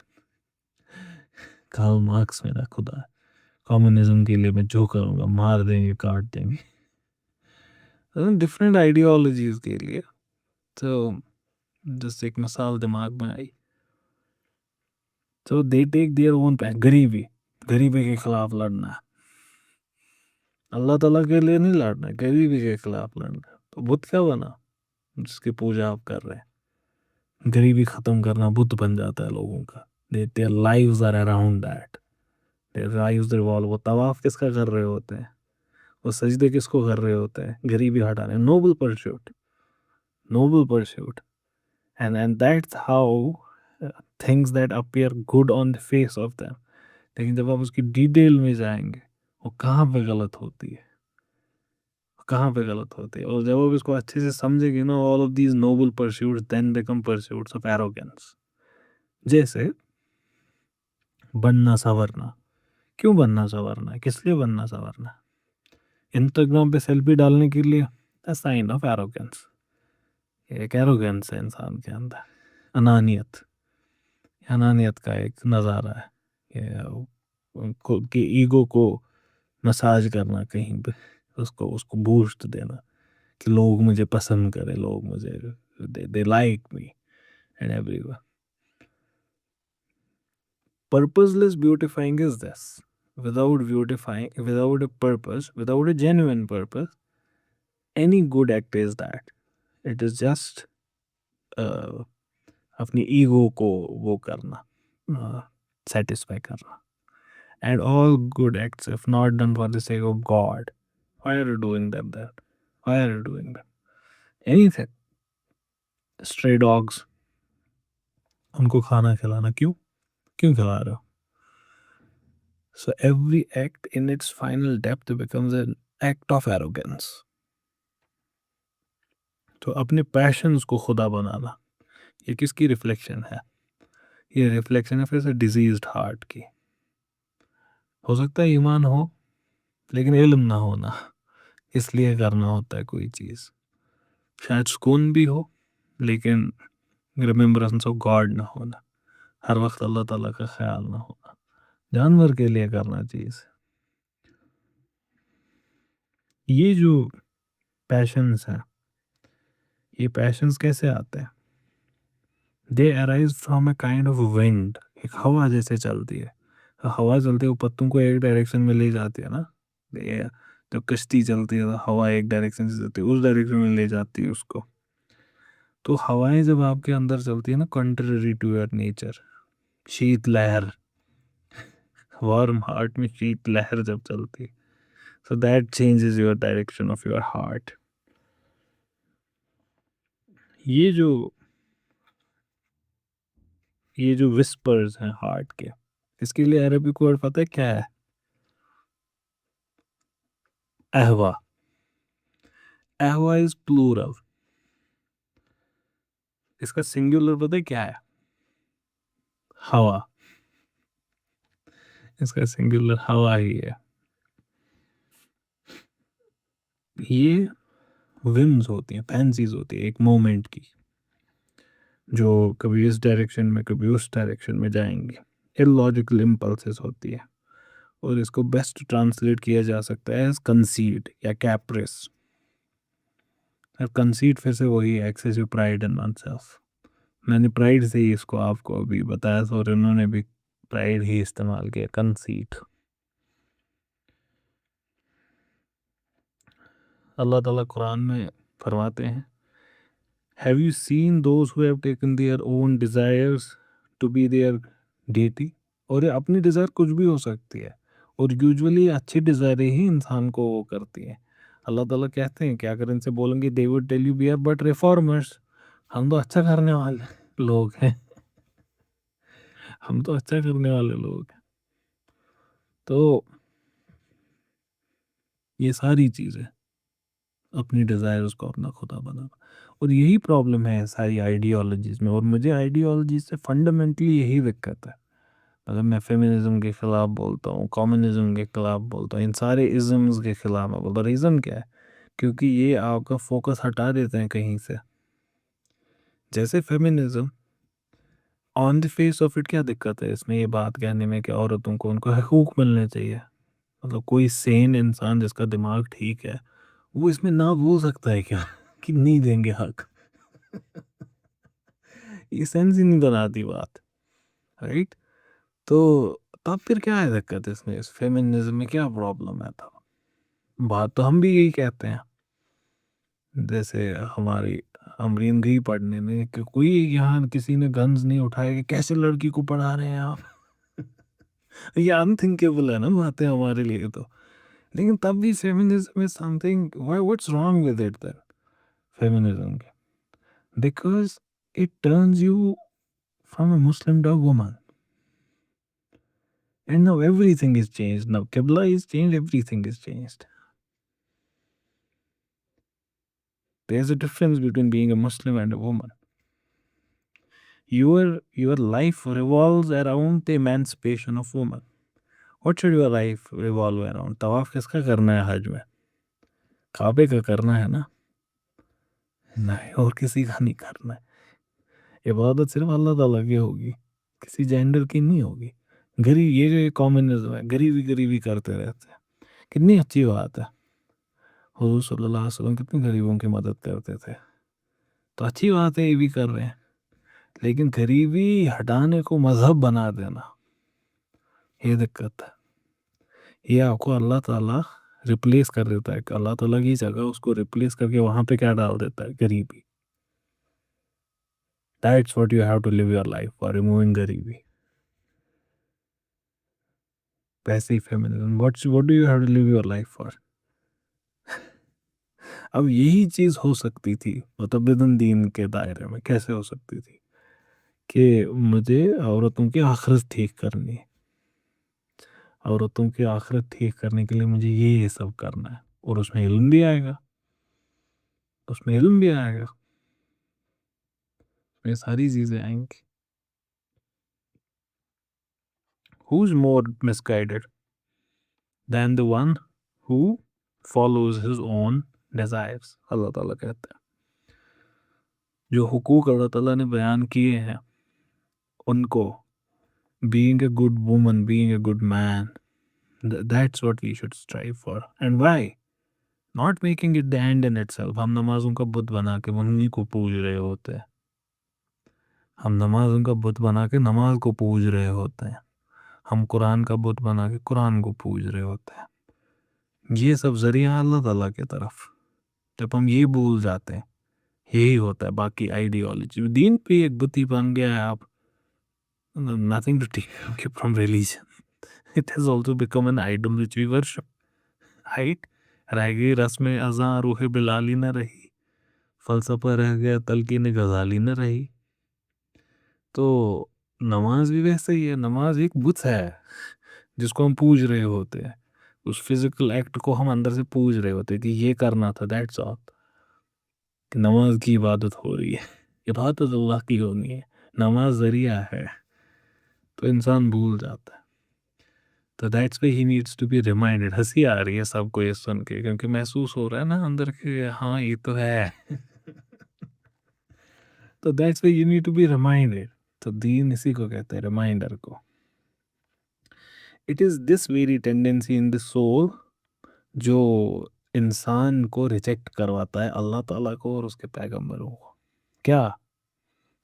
کارل مارکس میرا خدا ہے، کمیونزم کے لیے میں جو کروں گا مار دیں گے کاٹ دیں گے، ڈفرینٹ آئیڈیالوجیز کے لیے. تو جس ایک مثال دماغ میں آئی، تو دے ٹیک دیئر اون غریبی کے خلاف لڑنا ہے. اللہ تعالیٰ کے لیے نہیں لڑنا ہے، غریبی کے خلاف لڑنا ہے. تو بت کیا بنا جس کی پوجا آپ کر رہے ہیں؟ غریبی ختم کرنا بت بن جاتا ہے لوگوں کا. their lives are around that. their lives revolve. وہ طواف کس کا کر رہے ہوتے ہیں؟ وہ سجدے کس کو کر رہے ہوتے ہیں؟ غریبی ہٹانے. noble pursuit. And that's how things that appear good on the face of them. لیکن جب آپ اس کی ڈیٹیل میں جائیں گے وہ کہاں پہ غلط ہوتی ہے، اور جب آپ اس کو اچھے سے سمجھے گے نا، all of these noble pursuits then become pursuits of arrogance. جیسے بننا سنورنا. کیوں بننا سنورنا ہے؟ کس لیے بننا سنورنا ہے؟ انسٹاگرام پہ سیلفی ڈالنے کے لیے؟ Sign of arrogance. ایک ایروگینس ہے انسان کے اندر، انانیت کا ایک نظارہ ہے کہ ایگو کو مساج کرنا، کہیں پہ اس کو بوسٹ دینا کہ لوگ مجھے پسند کریں، لوگ مجھے they like me and everywhere. Purposeless beautifying is this. Without a purpose, without a genuine purpose, any good act is that. It is just اپنی ایگو کو وہ کرنا، سیٹسفائی کرنا. And all good acts, if not done for the sake of God, why are you doing them that? Why are you doing that? Anything. Stray dogs, ان کو کھانا کھلانا، کیوں کھلا رہے ہو؟ So every act in its final depth becomes an act of arrogance. تو اپنے passions کو خدا بنانا، یہ کس کی ریفلیکشن ہے؟ یہ ریفلیکشن ہے پھر سے ڈیزیزڈ ہارٹ کی. ہو سکتا ہے ایمان ہو لیکن علم نہ ہونا، اس لیے کرنا ہوتا ہے کوئی چیز. شاید سکون بھی ہو لیکن ریممبرنس آف گاڈ نہ ہونا، ہر وقت اللہ تعالیٰ کا خیال نہ ہونا. جانور کے لیے کرنا چیز. یہ جو پیشنس ہیں، یہ پیشنس کیسے آتے ہیں؟ They arise from a kind of wind. ایک ہوا جیسے چلتی ہے، ہوا چلتی ہے وہ پتوں کو ایک ڈائریکشن میں لے جاتی ہے نا. جب کشتی چلتی ہے تو ہوا ایک ڈائریکشن سے چلتی ہے، اس ڈائریکشن میں لے جاتی ہے اس کو. تو ہوائیں جب آپ کے اندر چلتی ہے نا، کنٹرری ٹو یور نیچر، شیت لہر، وارم ہارٹ میں شیت لہر جب چلتی، so that changes your direction of your heart. یہ جو وسپرز ہیں ہارٹ کے، اس کے لیے عربک ورڈ پتہ ہے کیا ہے؟ احوا. اہوا از پلورل. اس کا سنگولر پتہ ہے کیا ہے؟ ہوا. اس کا سنگولر ہوا ہی ہے. یہ ومز ہوتی ہیں، فینسیز ہوتی ہیں ایک مومنٹ کی، جو کبھی اس ڈائریکشن میں کبھی اس ڈائریکشن میں جائیں گے. illogical impulses ہوتی ہے، اور اس کو بیسٹ ٹرانسلیٹ کیا جا سکتا ہے ایز کنسیٹ یا کیپریس. کنسیٹ پھر سے وہی ہے excessive pride in one self. میں نے پرائڈ سے ہی اس کو آپ کو ابھی بتایا تھا، اور انہوں نے بھی پرائڈ ہی استعمال کیا، کنسیٹ. اللہ تعالیٰ قرآن میں فرماتے ہیں Have you seen those who have taken their own desires to be their deity؟ اور یہ اپنی ڈیزائر کچھ بھی ہو سکتی ہے، اور یوزولی اچھی ڈیزائر ہی انسان کو وہ کرتی ہیں. اللہ تعالیٰ کہتے ہیں کہ اگر ان سے بولیں گے they would tell you we are but reformers، ہم تو اچھا کرنے والے لوگ ہیں، ہم تو اچھا کرنے والے لوگ ہیں. تو یہ ساری چیزیں اپنی ڈیزائرز کو اپنا خدا بنانا، اور یہی پرابلم ہے ساری آئیڈیالوجیز میں. اور مجھے آئیڈیالوجیز سے فنڈامنٹلی یہی دقت ہے. اگر میں فیمنزم کے خلاف بولتا ہوں، کمیونزم کے خلاف بولتا ہوں، ان سارے ازمز کے خلاف میں بولتا ہوں، ریزن کیا ہے؟ کیونکہ یہ آپ کا فوکس ہٹا دیتے ہیں کہیں سے. جیسے feminism on the face of it, کیا دقت ہے اس میں یہ بات کہنے میں کہ عورتوں کو ان کو حقوق ملنے چاہیے؟ مطلب کوئی سین انسان جس کا دماغ ٹھیک ہے وہ اس میں نہ بول سکتا ہے کیا کہ نہیں دیں گے حق؟ یہ سینس ہی نہیں بناتی بات، رائٹ؟ تو تب پھر کیا ہے دقت اس میں؟ اس فیمنزم میں کیا پرابلم ہے؟ تب بات تو ہم بھی یہی کہتے ہیں. جیسے ہماری امرین گئی پڑھنے میں کہ کوئی یہاں کسی نے گنز نہیں اٹھائے کہ کیسے لڑکی کو پڑھا رہے ہیں آپ. یہ انتھنکیبل ہے نا باتیں ہمارے لیے تو. لیکن تب بھی feminism is something, what's wrong with it then feminism کے؟ Because it turns you from a Muslim to a woman. And now everything is changed. Now Qibla is changed, everything is changed. There's a difference between being a Muslim and a woman. Your life revolves around the emancipation of women. What should your life revolve around? طواف کس کا کرنا ہے حج میں؟ کعبے کا کرنا ہے نا؟ نہیں، اور کسی کا نہیں کرنا ہے. عبادت صرف اللہ تعالیٰ کی ہوگی، کسی جینڈر کی نہیں ہوگی. غریب، یہ جو کامنزم ہے، غریبی کرتے رہتے ہیں. کتنی اچھی بات ہے، حضور صلی اللہ علیہ وسلم کتنے غریبوں کی مدد کرتے تھے. تو اچھی بات ہے یہ بھی کر رہے ہیں، لیکن غریبی ہٹانے کو مذہب بنا دینا، یہ دقت ہے. یہ آپ کو اللہ تعالیٰ ریپلیس کر دیتا ہے، کہ اللہ تعالیٰ کی جگہ اس کو ریپلیس کر کے وہاں پہ کیا ڈال دیتا ہے؟ غریبی. That's what you have to live your life for, removing غریبی. ویسے ہی feminism, what do you have to live your life for؟ اب یہی چیز ہو سکتی تھی متبدن دین کے دائرے میں. کیسے ہو سکتی تھی؟ کہ مجھے عورتوں کی آخرت ٹھیک کرنی ہے، عورتوں کی آخرت ٹھیک کرنے کے لیے مجھے یہ سب کرنا ہے، اور اس میں علم بھی آئے گا، اس میں علم بھی آئے گا، اس میں ساری چیزیں آئیں گی. Who's more misguided than the one who follows his own desires؟ اللہ تعالیٰ کہتا ہے جو حقوق اللہ تعالیٰ نے بیان کیے ہیں ان کو، being a good woman, being a good man, that's what we should strive for. And why? Not making it the end in itself. ہم نمازوں کا بت بنا کے انہیں کو پوج رہے ہوتے ہیں، ہم نمازوں کا بت بنا کے نماز کو پوج رہے ہوتے ہیں، ہم قرآن کا بت بنا کے قرآن کو پوج رہے ہوتے ہیں. یہ سب ذریعہ اللہ تعالیٰ کی طرف. جب ہم یہ بھول جاتے ہیں، یہی ہوتا ہے. باقی آئیڈیالوجی دین پہ ایک بت ہی بن گیا ہے. آپ nothing to take from religion. It has also become an idol which we worship. Right? رہ گئی رسم ازاں روح بلالی نہ رہی، فلسفہ رہ گیا تلقین غزالی نہ رہی. تو نماز بھی ویسے ہی ہے. نماز ایک بت ہے جس کو ہم پوج رہے ہوتے ہیں. اس فزیکل ایکٹ کو ہم اندر سے پوج رہے ہوتے ہیں کہ یہ کرنا تھا. That's all. کہ نماز کی عبادت ہو رہی ہے، عبادت اللہ کی ہونی ہے، نماز ذریعہ ہے، تو انسان بھول جاتا ہے. تو that's why he needs to be reminded. ہنسی آ رہی ہے سب کو یہ سن کے، کیونکہ محسوس ہو رہا ہے نا اندر کہ ہاں یہ تو ہے. تو that's why you need to be reminded. تو دین اسی کو کہتے ہیں، ریمائنڈر کو. It is this very tendency in the soul جو انسان کو ریجیکٹ کرواتا ہے اللہ تعالیٰ کو اور اس کے پیغمبروں کو. کیا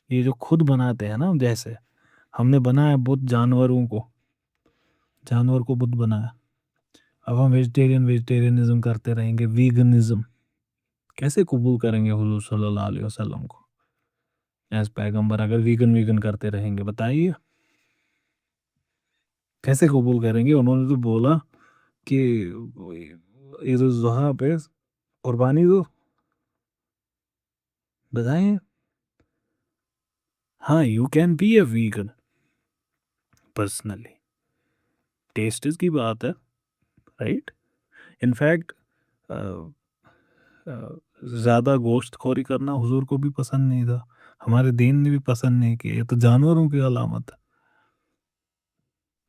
یہ جو خود بناتے ہیں نا، جیسے ہم نے بنایا بت جانوروں کو، جانور کو بت بنایا. اب ہم ویجیٹیرینزم کرتے رہیں گے، ویگنزم. کیسے قبول کریں گے حضور صلی اللہ علیہ وسلم کو ایز پیغمبر اگر ویگن کرتے رہیں گے؟ بتائیے کیسے قبول کریں گے؟ انہوں نے تو بولا کہ عید الضحیٰ پہ قربانی دو. بتائیں. ہاں، you can be a vegan personally, taste کی بات ہے، رائٹ. انفیکٹ زیادہ گوشت خوری کرنا حضور کو بھی پسند نہیں تھا، ہمارے دین نے بھی پسند نہیں کیا. یہ تو جانوروں کی علامت ہے.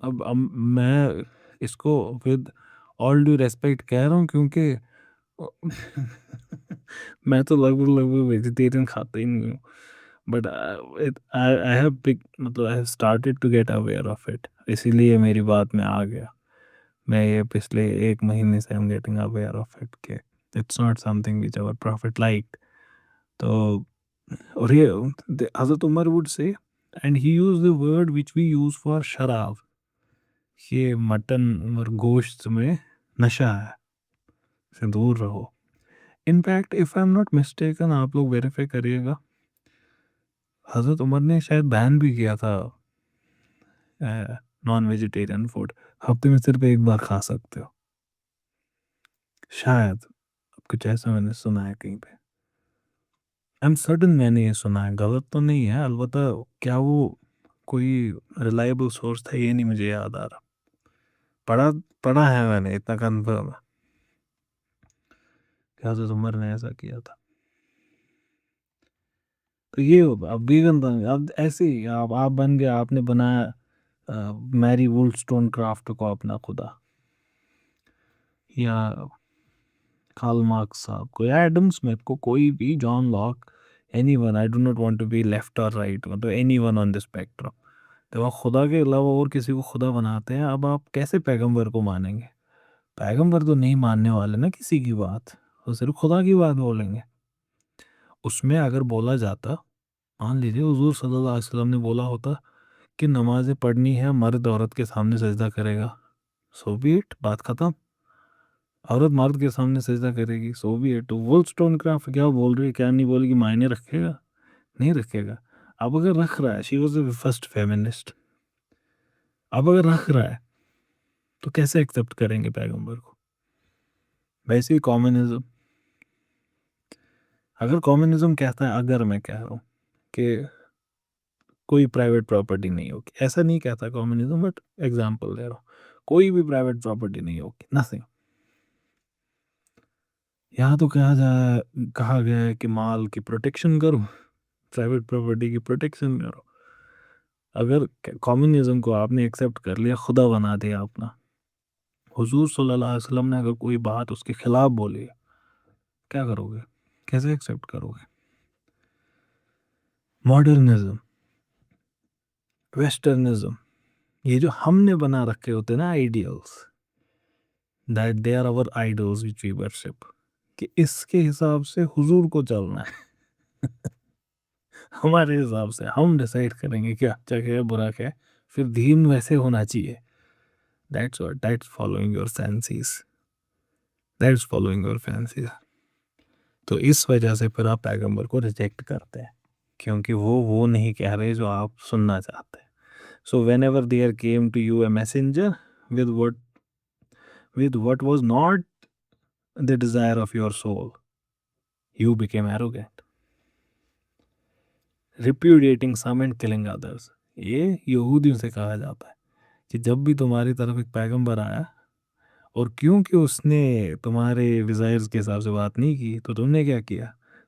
اب میں اس کو ود آل ڈیو ریسپیکٹ کہہ رہا ہوں، کیونکہ میں تو لگ بھگ ویجیٹیرین کھاتا ہی نہیں ہوں. بٹ آئی ہیو مطلب I have started to get aware of it, اسی لیے میری بات میں آ گیا. میں یہ پچھلے 1 مہینے سے I'm getting aware of it کہ it's not something which our prophet liked. تو اور یہ حضرت عمر would say and he used the word which we use for شراب، یہ مٹن اور گوشت میں نشہ ہے، سے دور رہو. In fact if I'm not mistaken، آپ لوگ ویریفائی کریے گا، حضرت عمر نے شاید بین بھی کیا تھا نان ویجیٹیرین فوڈ. ہفتے میں صرف ایک بار کھا سکتے ہو شاید، اب کچھ ایسا میں نے سنا ہے کہیں پہ. ایم سرٹن میں نے یہ سنا ہے، غلط تو نہیں ہے البتہ. کیا وہ کوئی ریلائبل سورس تھا یہ نہیں مجھے یاد آ رہا. پڑھا ہے میں نے، اتنا کنفرم ہے کہ حضرت عمر نے ایسا کیا تھا. تو یہ اب ویگن بن گیا. اب ایسے ہی آپ بن گیا، آپ نے بنایا میری وولسٹون کرافٹ کو اپنا خدا، یا کارل مارکس صاحب کو، یا ایڈم اسمتھ کو، کوئی بھی، John Locke, anyone. I do not want to be left or right, مطلب anyone on the spectrum. تو آپ خدا کے علاوہ اور کسی کو خدا بناتے ہیں. اب آپ کیسے پیغمبر کو مانیں گے؟ پیغمبر تو نہیں ماننے والے نا کسی کی بات، وہ صرف خدا کی بات بولیں گے. اس میں اگر بولا جاتا، مان لیجیے حضور صلی اللہ علیہ وسلم نے بولا ہوتا کہ نمازیں پڑھنی ہے، مرد عورت کے سامنے سجدہ کرے گا، سو بی اٹ، بات ختم. عورت مرد کے سامنے سجدہ کرے گی، سو بھی ہے. تو وولسٹون کرافٹ کیا بول رہی ہے کیا نہیں بول رہی، معنی رکھے گا؟ نہیں رکھے گا. اب اگر رکھ رہا ہے، she was the first feminist, اب اگر رکھ رہا ہے تو کیسے ایکسیپٹ کریں گے پیغمبر کو؟ ویسے ہی کامنزم، اگر کامنزم کہتا ہے، اگر میں کہہ رہا ہوں کہ کوئی پرائیویٹ پراپرٹی نہیں ہوگی، ایسا نہیں کہتا کامنزم، بٹ ایگزامپل دے رہا ہوں، کوئی بھی پرائیویٹ پراپرٹی نہیں ہوگی، نتھنگ. یہاں تو کہا گیا ہے کہ مال کی پروٹیکشن کرو، پرائیویٹ پراپرٹی کی پروٹیکشن کرو. اگر کمیونزم کو آپ نے ایکسیپٹ کر لیا، خدا بنا دیا اپنا، حضور صلی اللہ علیہ وسلم نے اگر کوئی بات اس کے خلاف بولی، کیا کرو گے؟ کیسے ایکسیپٹ کرو گے؟ ماڈرنزم، ویسٹرنزم، یہ جو ہم نے بنا رکھے ہوتے نا ideals, that they are our idols which we worship, کہ اس کے حساب سے حضور کو چلنا ہے. ہمارے حساب سے ہم ڈیسائیڈ کریں گے کیا اچھا کیا ہے، برا کیا ہے، پھر دین ویسے ہونا چاہیے. That's following your fancies. That's following your fancies. تو اس وجہ سے پھر آپ پیغمبر کو ریجیکٹ کرتے ہیں، کیونکہ وہ نہیں کہہ رہے جو آپ سننا چاہتے ہیں. So whenever there came to you a messenger with what was not the desire of your soul, you became arrogant, repudiating some and killing others. یہ یہودیوں سے کہا جاتا ہے کہ جب بھی تمہاری طرف ایک پیغمبر آیا اور کیونکہ اس نے تمہارے ڈیزائرز کے حساب سے بات نہیں کی، تو تم نے کیا کیا؟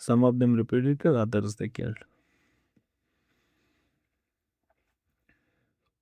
some of them repeated, others they killed।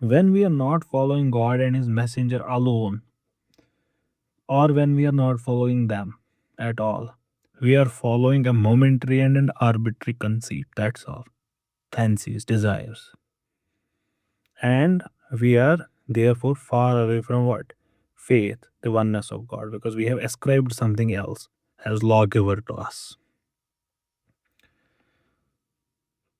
when we are not following God and his messenger alone, or when we are not following them at all, we are following a momentary and an arbitrary conceit, that's all, fancies, desires, and we are therefore far away from what? Faith, the oneness of God, because we have ascribed something else as lawgiver to us।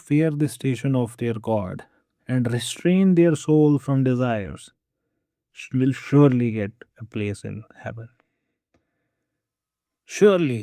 fear the station of their God and restrain their soul from desires will surely get a place in heaven। surely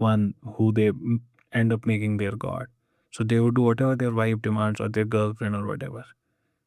one who they end up making their god, so they would do whatever their wife demands or their girlfriend or whatever,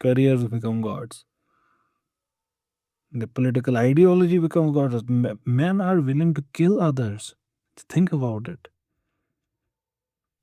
careers become gods, the political ideology becomes gods, men are willing to kill others, think about it।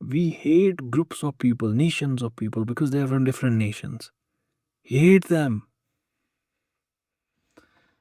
we hate groups of people, nations of people, because they are from different nations, hate them।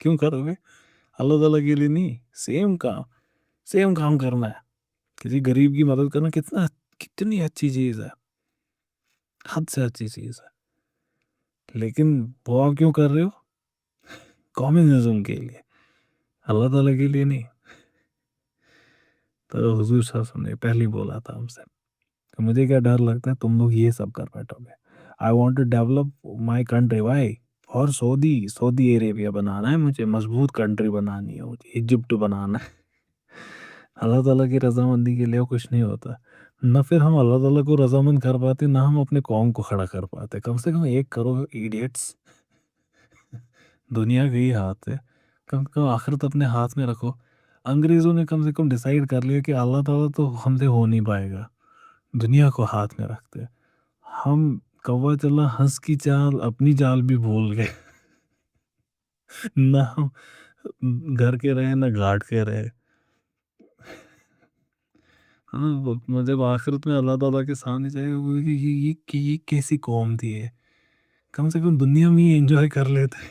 کیوں کرو گے؟ اللہ تعالیٰ کے لیے نہیں. Same کام کرنا ہے. کسی غریب کی مدد کرنا کتنی اچھی چیز ہے، حد سے اچھی چیز ہے. لیکن وہ آپ کیوں کر رہے ہو؟ کمیونزم کے لیے، اللہ تعالیٰ کے لیے نہیں. تو حضور صلی اللہ علیہ وسلم نے پہلے بولا تھا ہم سے کہ مجھے کیا ڈر لگتا ہے تم لوگ یہ سب کر بیٹھو گے. I want to develop my country. Why? اور سعودی عربیہ بنانا ہے مجھے، مضبوط کنٹری بنانی ہے مجھے، ایجپٹ بنانا ہے. اللہ تعالیٰ کی رضامندی کے لیے کچھ نہیں ہوتا. نہ پھر ہم اللہ تعالیٰ کو رضامند کر پاتے، نہ ہم اپنے قوم کو کھڑا کر پاتے. کم سے کم ایک کرو ایڈیٹس. دنیا کے ہی ہاتھ ہے، کم سے کم آخرت اپنے ہاتھ میں رکھو. انگریزوں نے کم سے کم ڈیسائیڈ کر لیا کہ اللہ تعالیٰ تو ہم سے ہو نہیں پائے گا، دنیا کو ہاتھ میں رکھتے. ہم کوا چلا ہنس کی چال اپنی چال بھی بھول گئے. نہ ہم گھر کے رہے نہ گھاٹ کے رہے. جب آخرت میں اللہ تعالیٰ کے سامنے جائے گا کہ یہ کیسی قوم تھی ہے. کم سے کم دنیا میں ہی انجوائے کر لیتے.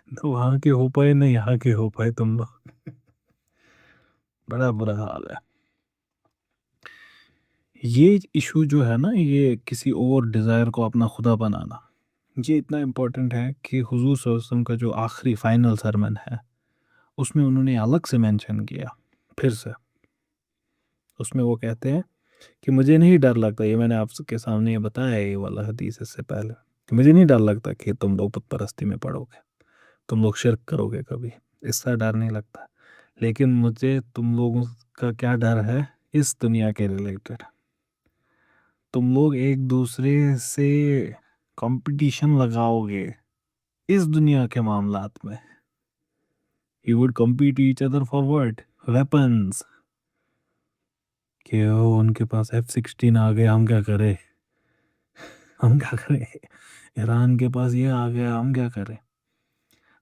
نہ وہاں کے ہو پائے نہ یہاں کے ہو پائے تم لوگ. بڑا برا حال ہے. یہ ایشو جو ہے نا، یہ کسی اور ڈیزائر کو اپنا خدا بنانا، یہ اتنا امپورٹنٹ ہے کہ حضور صلی اللہ علیہ وسلم کا جو آخری فائنل سرمن ہے اس میں انہوں نے الگ سے مینشن کیا. پھر سے اس میں وہ کہتے ہیں کہ مجھے نہیں ڈر لگتا، یہ میں نے آپ کے سامنے یہ بتایا ہے یہ والا حدیث اس سے پہلے، کہ مجھے نہیں ڈر لگتا کہ تم لوگ بت پرستی میں پڑو گے، تم لوگ شرک کرو گے کبھی، اس کا ڈر نہیں لگتا. لیکن مجھے تم لوگوں کا کیا ڈر ہے اس دنیا کے ریلیٹڈ. تم لوگ ایک دوسرے سے کمپٹیشن لگاؤ گے اس دنیا کے معاملات میں. You would compete each other for what? Weapons. کہ ان کے پاس F-16 آ گیا ہم کیا کریں، ہم کیا کریں. ایران کے پاس یہ آ گیا ہم کیا کریں.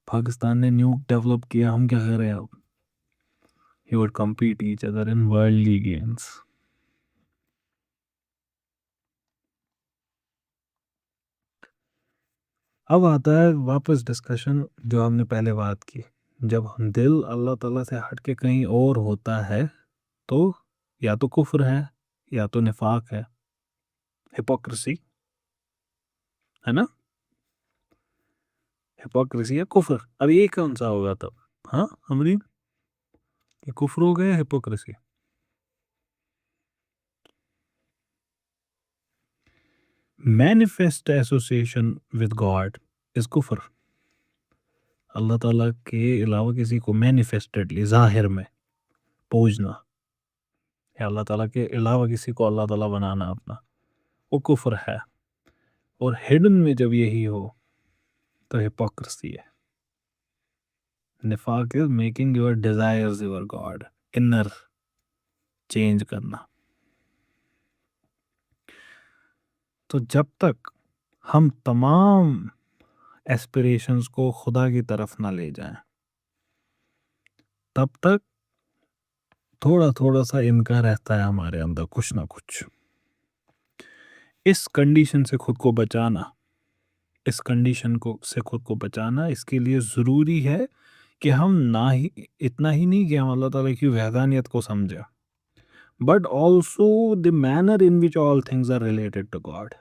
پاکستان نے نیوک ڈیولپ کیا ہم کیا کریں. اب You would compete each other in worldly games. اب آتا ہے واپس ڈسکشن جو ہم نے پہلے بات کی. جب دل اللہ تعالیٰ سے ہٹ کے کہیں اور ہوتا ہے تو یا تو کفر ہے یا تو نفاق ہے، ہپوکریسی ہے نا. ہپوکریسی یا کفر، اب یہ کون سا ہوگا تب؟ ہاں امرین، یہ کفر ہو گیا hypocrisy. Manifest association with God is کفر. اللہ تعالیٰ کے علاوہ کسی کو مینیفیسٹڈلی ظاہر میں پوجنا یا اللہ تعالیٰ کے علاوہ کسی کو اللہ تعالیٰ بنانا اپنا، وہ کفر ہے. اور ہڈن میں جب یہی ہو تو ہپوکریسی ہے. نفاق is making your desires your God. Inner change کرنا. تو جب تک ہم تمام ایسپریشنز کو خدا کی طرف نہ لے جائیں تب تک تھوڑا تھوڑا سا ان کا رہتا ہے ہمارے اندر کچھ نہ کچھ. اس کنڈیشن سے خود کو بچانا، سے خود کو بچانا اس کے لیے ضروری ہے کہ ہم نہ ہی اتنا ہی نہیں کہ ہم اللہ تعالیٰ کی وحدانیت کو سمجھیں، but also the manner in which all things are related to God.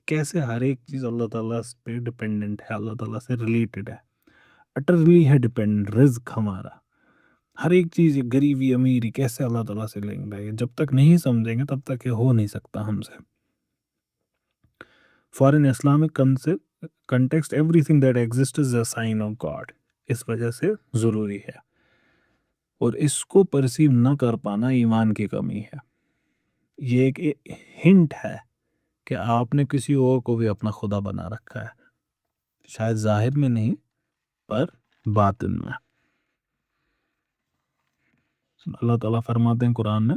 کیسے ہر ایک چیز اللہ تعالیٰ پہ ڈپینڈنٹ ہے، اللہ تعالیٰ سے ریلیٹڈ ہے، اٹرلی ہے ڈپینڈنٹ. رزق ہمارا ہر ایک چیز، غریبی امیری کیسے اللہ تعالیٰ سے لنکڈ ہے، جب تک نہیں سمجھیں گے تب تک یہ ہو نہیں سکتا ہم سے. For an Islamic context everything that exists is a sign of God. اس وجہ سے ضروری ہے، اور اس کو پرسیو نہ کر پانا ایمان کی کمی ہے. یہ ایک ہنٹ ہے کہ آپ نے کسی اور کو بھی اپنا خدا بنا رکھا ہے، شاید ظاہر میں نہیں پر باطن میں. اللہ تعالیٰ فرماتے ہیں قرآن میں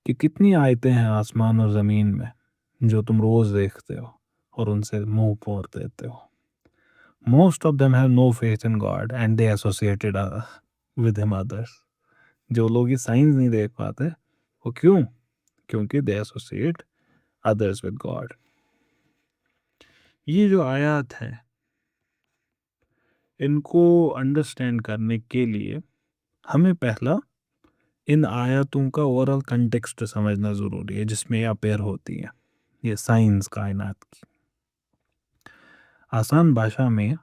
کہ کتنی آیتیں ہیں آسمان اور زمین میں جو تم روز دیکھتے ہو اور ان سے منہ پھور دیتے ہو. Most of them have no faith in God and they associated with him others. جو لوگ یہ سائنس نہیں دیکھ پاتے وہ کیوں؟ کیونکہ they associate others with God. یہ جو آیات ہیں ان کو انڈرسٹینڈ کرنے کے لیے ہمیں پہلا ان آیاتوں کا اوورال کنٹیکسٹ سمجھنا ضروری ہے جس میں یہ اپیئر ہوتی ہے، یہ سائنس کائنات کی. آسان بھاشا میں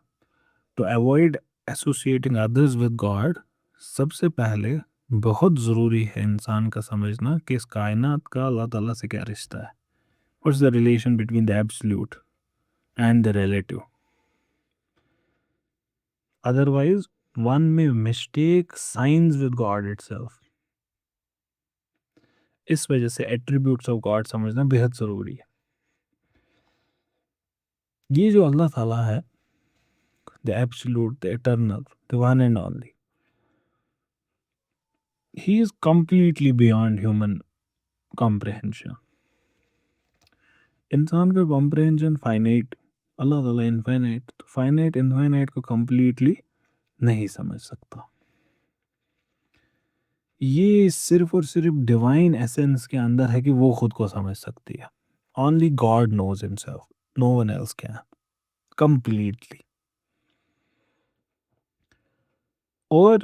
to avoid associating others with God, سب سے پہلے بہت ضروری ہے انسان کا سمجھنا کہ اس کائنات کا اللہ تعالیٰ سے کیا رشتہ ہے. What's the relation between the absolute and the relative? Otherwise, one may mistake signs with God itself. اس وجہ سے ایٹریبیوٹس آف گاڈ سمجھنا بہت ضروری ہے. یہ جو اللہ تعالیٰ ہے، the absolute, the eternal, the one and only, he is completely beyond human comprehension. انسان کا comprehension finite، اللہ تعالیٰ infinite، تو finite infinite کو completely نہیں سمجھ سکتا. یہ صرف اور صرف ڈیوائن ایسنس کے اندر ہے کہ وہ خود کو سمجھ سکتی ہے. Only God knows himself. No one else can. Completely. اور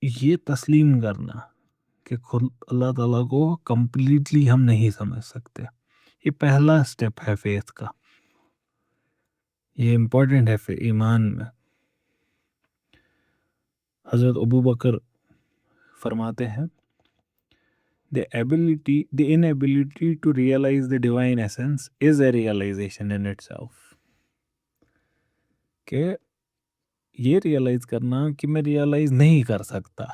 یہ تسلیم کرنا کہ خود اللہ تعالیٰ کو کمپلیٹلی ہم نہیں سمجھ سکتے، یہ پہلا سٹیپ ہے فیتھ کا. یہ امپورٹنٹ ہے ایمان میں. حضرت ابو بکر فرماتے ہیں the inability to realize the divine essence is a realization in itself. کہ یہ ریئلائز کرنا کہ میں ریئلائز نہیں کر سکتا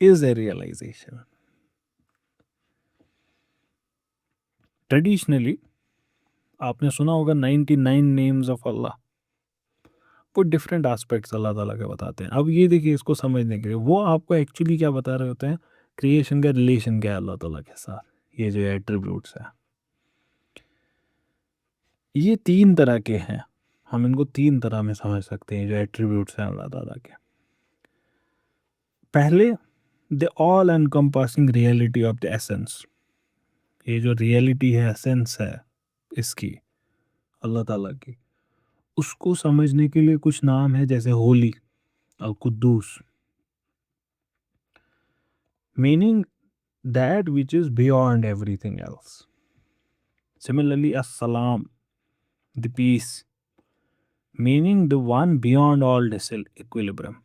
is a realization. ٹریڈیشنلی آپ نے سنا ہوگا 99 نیمز آف اللہ، وہ ڈفرینٹ آسپیکٹس اللہ تعالیٰ کے بتاتے ہیں. اب یہ دیکھیے اس کو سمجھنے کے لیے وہ آپ کو ایکچولی کیا بتا رہے ہوتے ہیں، کریشن کا ریلیشن کیا ہے اللہ تعالیٰ کے ساتھ. یہ جو ایٹریبیوٹس ہیں یہ 3 طرح کے ہیں، ہم ان کو 3 طرح میں سمجھ سکتے ہیں جو ایٹریبیوٹس ہیں اللہ تعالیٰ کے. پہلے the all encompassing reality of the essence، یہ جو ریئلٹی ہے، ایسنس ہے اس کی اللہ تعالیٰ کی، اس کو سمجھنے کے لیے کچھ نام ہے جیسے ہولی، القدوس، meaning that which is beyond everything else. Similarly, السلام، the peace, meaning the one beyond all disequilibrium.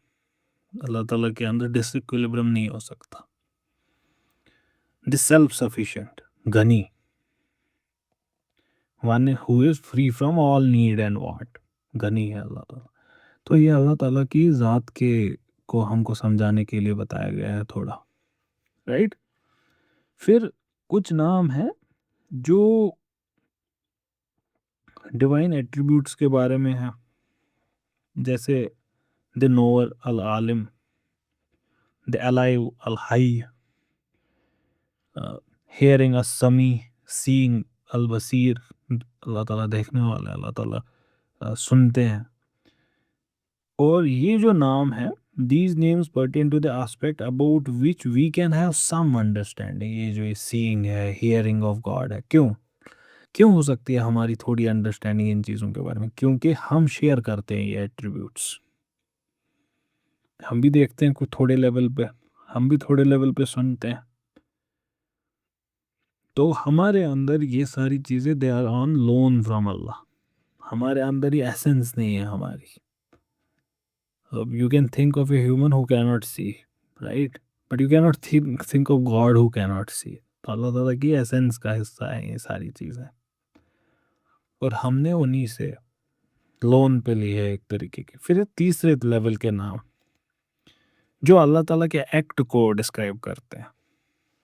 اللہ تعالیٰ کے اندر ڈس ایکویلبرم نہیں ہو سکتا. the self-sufficient، Ghani, one who is free from all need and want، غنی ہے اللہ تعالیٰ. تو یہ اللہ تعالیٰ کی ذات کے کو ہم کو سمجھانے کے لیے بتایا گیا ہے تھوڑا، رائٹ. پھر کچھ نام ہیں جو ڈیوائن ایٹریبیوٹس کے بارے میں ہیں، جیسے the knower، ul-Alam, the alive، الحی، hearing، السمیع، seeing، البصیر، اللہ تعالیٰ دیکھنے والا ہے، اللہ تعالیٰ سنتے ہیں. اور یہ جو نام ہے these names pertain to the aspect about which we can have some understanding. یہ جو seeing ہے، hearing of God ہے، کیوں ہو سکتی ہے ہماری تھوڑی انڈرسٹینڈنگ ان چیزوں کے بارے میں؟ کیونکہ ہم شیئر کرتے ہیں یہ ایٹریبیوٹس. ہم بھی دیکھتے ہیں کچھ تھوڑے لیول پہ، ہم بھی تھوڑے لیول پہ سنتے ہیں، تو ہمارے اندر یہ ساری چیزیں they are on loan from Allah. ہمارے اندر یہ ایسنس نہیں ہے ہماری. You can think of a human who cannot see, right? But you cannot think of God who cannot see. تو اللہ تعالیٰ کی ایسنس کا حصہ ہے یہ ساری چیزیں، اور ہم نے انہی سے لون پہ لی ہے ایک طریقے کی. پھر تیسرے لیول کے نام جو اللہ تعالیٰ کے ایکٹ کو ڈسکرائب کرتے ہیں،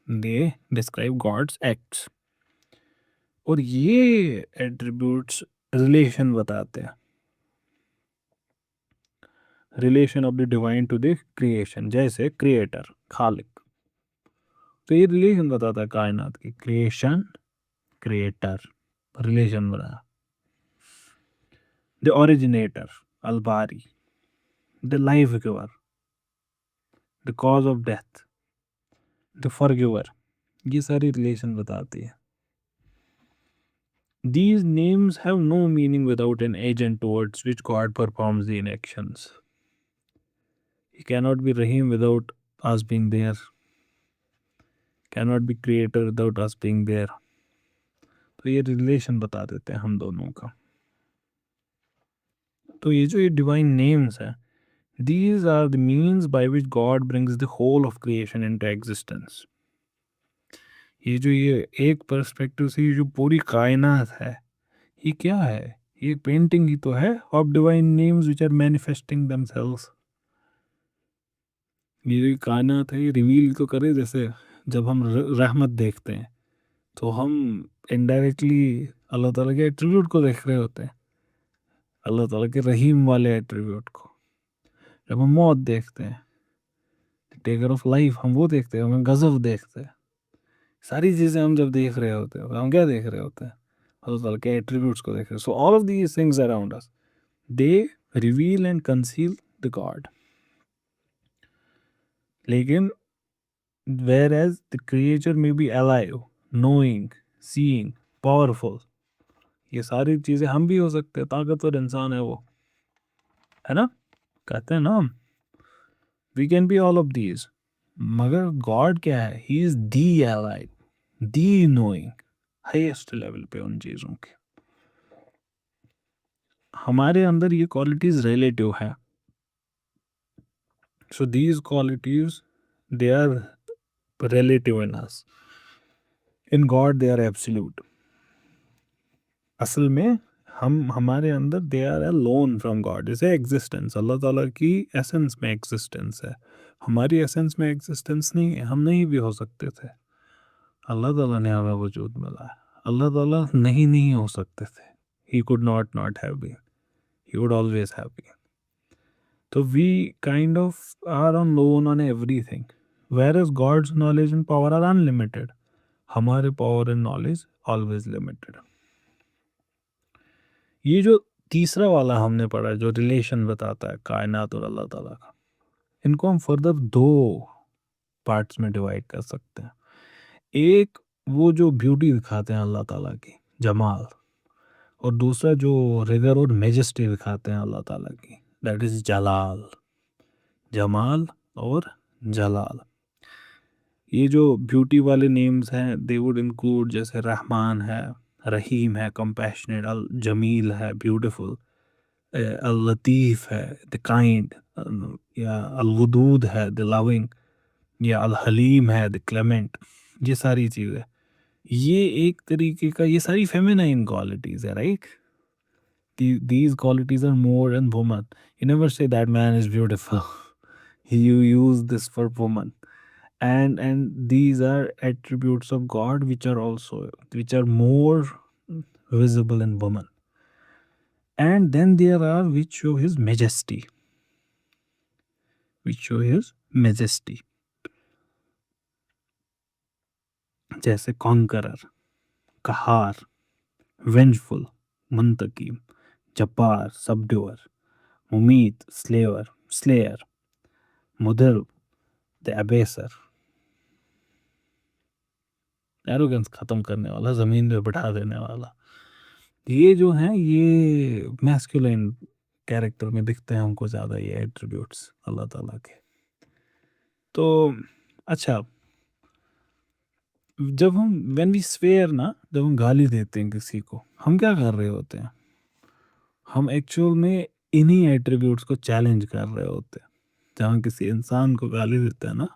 they describe God's acts. اور یہ ایٹریبیوٹس ریلیشن بتاتے ہیں، relation of the divine to the creation. جیسے کریٹر، خالق، تو یہ ریلیشن بتاتا ہے کائنات کی، کریشن، کریٹر، ریلیشن بنا. دی اوریجنیٹر، الباری، the life giver, the cause of death, the forgiver, یہ ساری ریلیشن بتاتی ہے. These names have no meaning without an agent towards which God performs the inactions. He cannot be Rahim without us being there. Cannot be creator without us being there. تو یہ relation بتا دیتے ہیں ہم دونوں کا. تو یہ جو یہ ڈیوائن نیمز ہیں, these are the means by which God brings the whole of creation into existence. یہ جو یہ ایک پرسپیکٹو سے یہ جو پوری کائنات ہے, یہ کیا ہے؟ یہ پینٹنگ ہی تو ہے of divine names which are manifesting themselves. یہ جو کائنات ہے یہ ریویل تو کرے. جیسے جب ہم رحمت دیکھتے ہیں تو ہم انڈائریکٹلی اللہ تعالیٰ کے ایٹریبیوٹ کو دیکھ رہے ہوتے ہیں, اللہ تعالیٰ کے رحیم والے ایٹریبیوٹ کو. جب ہم موت دیکھتے ہیں, ٹیکر آف لائف, ہم وہ دیکھتے ہیں, ہم غضب دیکھتے ہیں. ساری چیزیں ہم جب دیکھ رہے ہوتے ہیں, ہم کیا دیکھ رہے ہوتے ہیں؟ اللہ تعالیٰ کے ایٹریبیوٹس کو دیکھ رہے ہیں. So all of these things around us, they reveal and conceal the God. لیکن whereas the creature may be alive, knowing, seeing, powerful, یہ ساری چیزیں ہم بھی ہو سکتے ہیں. طاقتور انسان ہے وہ, ہے نا, کہتے ہیں نا ہم, we can be all of these. مگر God کیا ہے؟ He is the alive, the knowing, highest level پہ ان چیزوں کے. ہمارے اندر یہ کوالٹیز ریلیٹیو ہے. So these qualities, they are relative in us. In God they are absolute. اصل میں ہمارے اندر they are alone from God. جیسے ایگزسٹنس, اللہ تعالیٰ کی ایسنس میں ایگزسٹنس ہے, ہماری ایسنس میں ایگزسٹنس نہیں ہے. ہم نہیں بھی ہو سکتے تھے, اللہ تعالیٰ نے ہمیں وجود ملا ہے. اللہ تعالیٰ نہیں ہو سکتے تھے. He could not have been. He would always have been. So we kind of are alone on everything. Whereas God's knowledge and power are unlimited. ہمارے power and knowledge always limited. یہ جو تیسرا والا ہم نے پڑھا جو ریلیشن بتاتا ہے کائنات اور اللہ تعالیٰ کا, ان کو ہم فردر دو پارٹس میں ڈیوائڈ کر سکتے ہیں. ایک وہ جو بیوٹی دکھاتے ہیں اللہ تعالیٰ کی, جمال, اور دوسرا جو ریگر اور میجسٹی دکھاتے ہیں اللہ تعالیٰ کی, دیٹ از جلال, جمال اور جلال. یہ جو بیوٹی والے نیمز ہیں they would include جیسے رحمان ہے, رحیم ہے, کمپیشنیٹ, الجمیل ہے, بیوٹیفل, اللطیف ہے, the kind, یا الودود ہے, the loving, یا الحلیم ہے, the clement. یہ ساری چیزیں, یہ ایک طریقے کا, یہ ساری فیمینائن کوالٹیز ہے, right. These qualities are more in woman. You never say that man is beautiful. You use this for woman. And these are attributes of God which are more visible in woman. And then there are which show his majesty. جیسے conqueror, قہار, vengeful, منتقم, جبار, subduer, مميت, slayer, مدر, the abaser, arrogance ختم کرنے والا, زمین پہ بٹھا دینے والا. یہ جو ہیں یہ میسکولین کیریکٹر میں دکھتے ہیں ہم کو زیادہ, یہ ایٹریبیوٹس اللہ تعالیٰ کے. تو اچھا, جب ہم when we swear نا, جب ہم گالی دیتے ہیں کسی کو, ہم کیا کر رہے ہوتے ہیں؟ ہم ایکچوئل میں انہی ایٹریبیوٹس کو چیلنج کر رہے ہوتے ہیں. جب ہم کسی انسان کو گالی دیتے ہیں نا,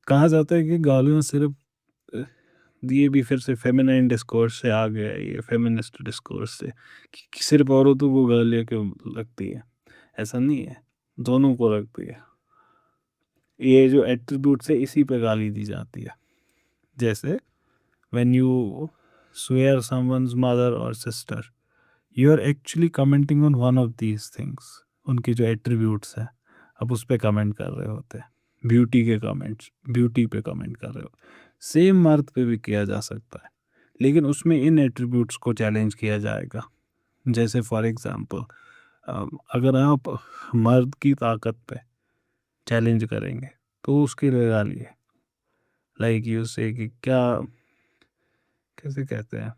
کہا جاتا ہے کہ گالیوں صرف, یہ بھی پھر سے فیمینائن ڈسکورس سے آ گیا, یہ فیمنسٹ ڈسکورس سے, کہ صرف عورتوں کو گالیاں کیوں لگتی ہے. ایسا نہیں ہے, دونوں کو لگتی ہے. یہ جو ایٹریبیوٹس ہے اسی پہ گالی دی جاتی ہے. جیسے when you swear someone's mother or sister, you are actually commenting on one of these things. ان کی جو ایٹریبیوٹس ہیں اب اس پہ کمنٹ کر رہے ہوتے ہیں. بیوٹی کے کمنٹس, بیوٹی پہ کمنٹ کر رہے ہو. سیم مرد پہ بھی کیا جا سکتا ہے, لیکن اس میں ان ایٹریبیوٹس کو چیلنج کیا جائے گا. جیسے فار ایگزامپل, اگر آپ مرد کی طاقت پہ چیلنج کریں گے تو اس کے لیے گالی ہے. لائک یو سے کہ کیا, کیسے کہتے ہیں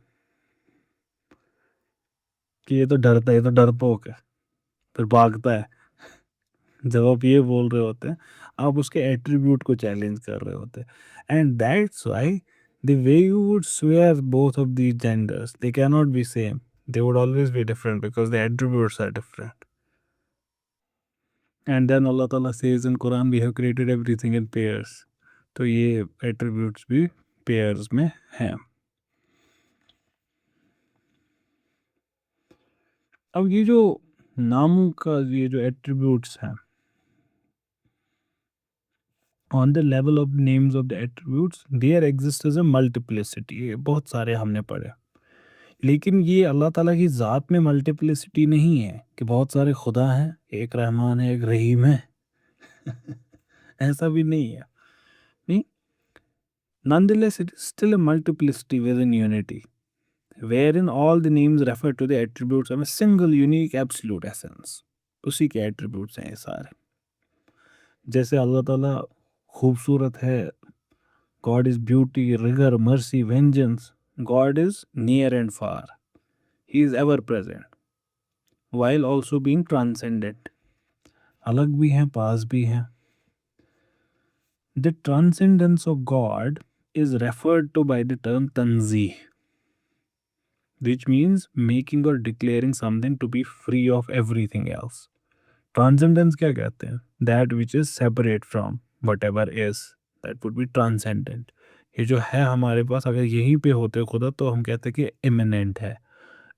کہ یہ تو ڈرتا ہے, یہ تو ڈرپوک ہے, پھر بھاگتا ہے. جب آپ یہ بول رہے ہوتے ہیں آپ اس کے ایٹریبیوٹ کو چیلنج کر رہے ہوتے ہیں. And that's why the way you would swear both of these genders, they cannot be same. They would always be different because the attributes are different. And then Allah Ta'ala says in Quran, we have created everything in pairs. تو یہ attributes بھی pairs میں ہیں. اب یہ جو ناموں کا یہ جو attributes ہیں, on the level of names of the attributes, there exists a multiplicity. یہ بہت سارے ہم نے پڑھے. لیکن یہ اللہ تعالیٰ کی ذات میں ملٹیپلسٹی نہیں ہے کہ بہت سارے خدا ہیں, ایک رحمان ہے ایک رحیم ہے. ایسا بھی نہیں ہے. نہیں, nonetheless it is still a multiplicity within unity, wherein all the names refer to the attributes of a single unique absolute essence. اسی کے attributes ہیں یہ سارے. جیسے اللہ تعالیٰ خوبصورت ہے, God is beauty, rigor, mercy, vengeance. God is near and far. He is ever present, while also being transcendent. الگ بھی ہیں, پاس بھی ہیں. The transcendence of God is referred to by the term tanzih, which means making or declaring something to be free of everything else. Transcendence کیا کہتے ہیں؟ That which is separate from whatever is. That would be transcendent. یہ جو ہے ہمارے پاس, اگر یہیں پہ ہوتے خدا تو ہم کہتے کہ immanent ہے.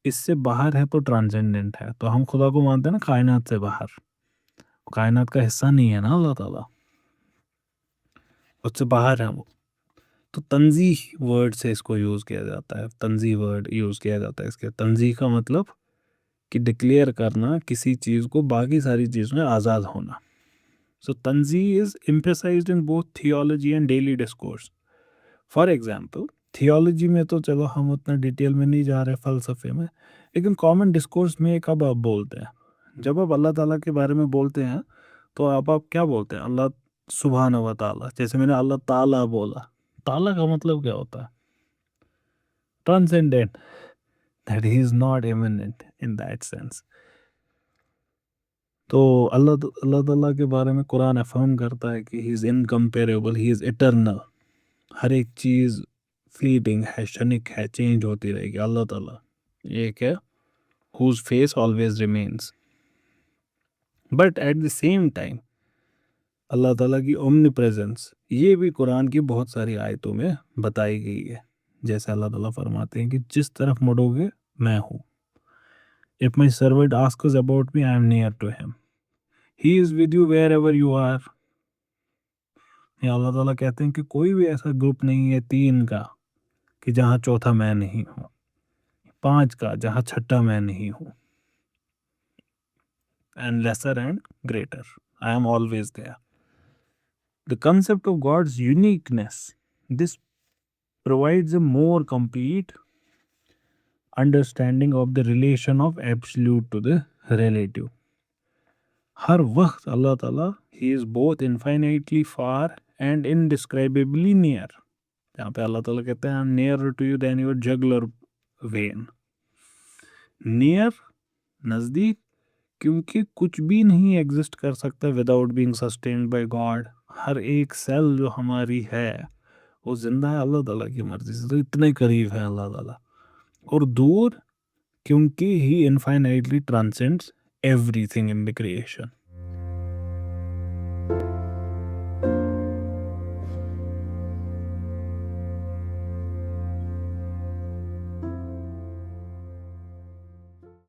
اس سے باہر ہے تو ٹرانسینڈنٹ ہے. تو ہم خدا کو مانتے ہیں نا کائنات سے باہر, کائنات کا حصہ نہیں ہے نا اللہ تعالیٰ, اس سے باہر ہے وہ. تو تنزیح ورڈ سے اس کو یوز کیا جاتا ہے, تنزیح ورڈ یوز کیا جاتا ہے اس کے. تنزیح کا مطلب کہ ڈکلیئر کرنا کسی چیز کو باقی ساری چیزوں میں آزاد ہونا. سو تنزیح از emphasized in both theology and daily discourse. For example, theology میں تو چلو ہم اتنا ڈیٹیل میں نہیں جا رہے, فلسفے میں, لیکن کامن ڈسکورس میں کب آپ بولتے ہیں, جب آپ اللہ تعالیٰ کے بارے میں بولتے ہیں تو آپ کیا بولتے ہیں؟ اللہ سبحانہ و تعالیٰ. جیسے میں نے اللہ تعالیٰ بولا, تعالیٰ کا مطلب کیا ہوتا ہے؟ Transcendent. That he is not immanent in that sense. تو اللہ تعالیٰ کے بارے میں قرآن افرم کرتا ہے کہ ہی از انکمپیریبل, ہی از اٹرنل. ہر ایک چیز فلیٹنگ ہے, شنک ہے, چینج ہوتی رہے گی. اللہ تعالیٰ ایک ہے whose face always remains. But at the same time اللہ تعالیٰ کی اومنی پریزنس یہ بھی قرآن کی بہت ساری آیتوں میں بتائی گئی ہے. جیسے اللہ تعالیٰ فرماتے ہیں کہ جس طرف مڑو گے میں ہوں. If my servant asks about me, I am near to him. He is with you wherever you are. یا اللہ تعالیٰ کہتے ہیں کہ کوئی بھی ایسا گروپ نہیں ہے 3 کا کہ جہاں چوتھا میں نہیں ہوں, 5 کا جہاں چھٹا میں نہیں ہوں. And lesser and greater, I am always there. The concept of God's uniqueness, this provides a more complete understanding of the relation of absolute to the relative. ہر وقت اللہ تعالیٰ he is both infinitely far and indescribably near. جہاں پہ اللہ تعالیٰ کہتے ہیں I'm nearer to you than your jugular vein. near نزدیک, کیونکہ کچھ بھی نہیں ایگزسٹ کر سکتا without being sustained by God. ہر ایک سیل جو ہماری ہے وہ زندہ ہے اللہ تعالیٰ کی مرضی سے, تو اتنے قریب ہے اللہ تعالیٰ. اور دور کیونکہ ہی infinitely transcends everything in the creation.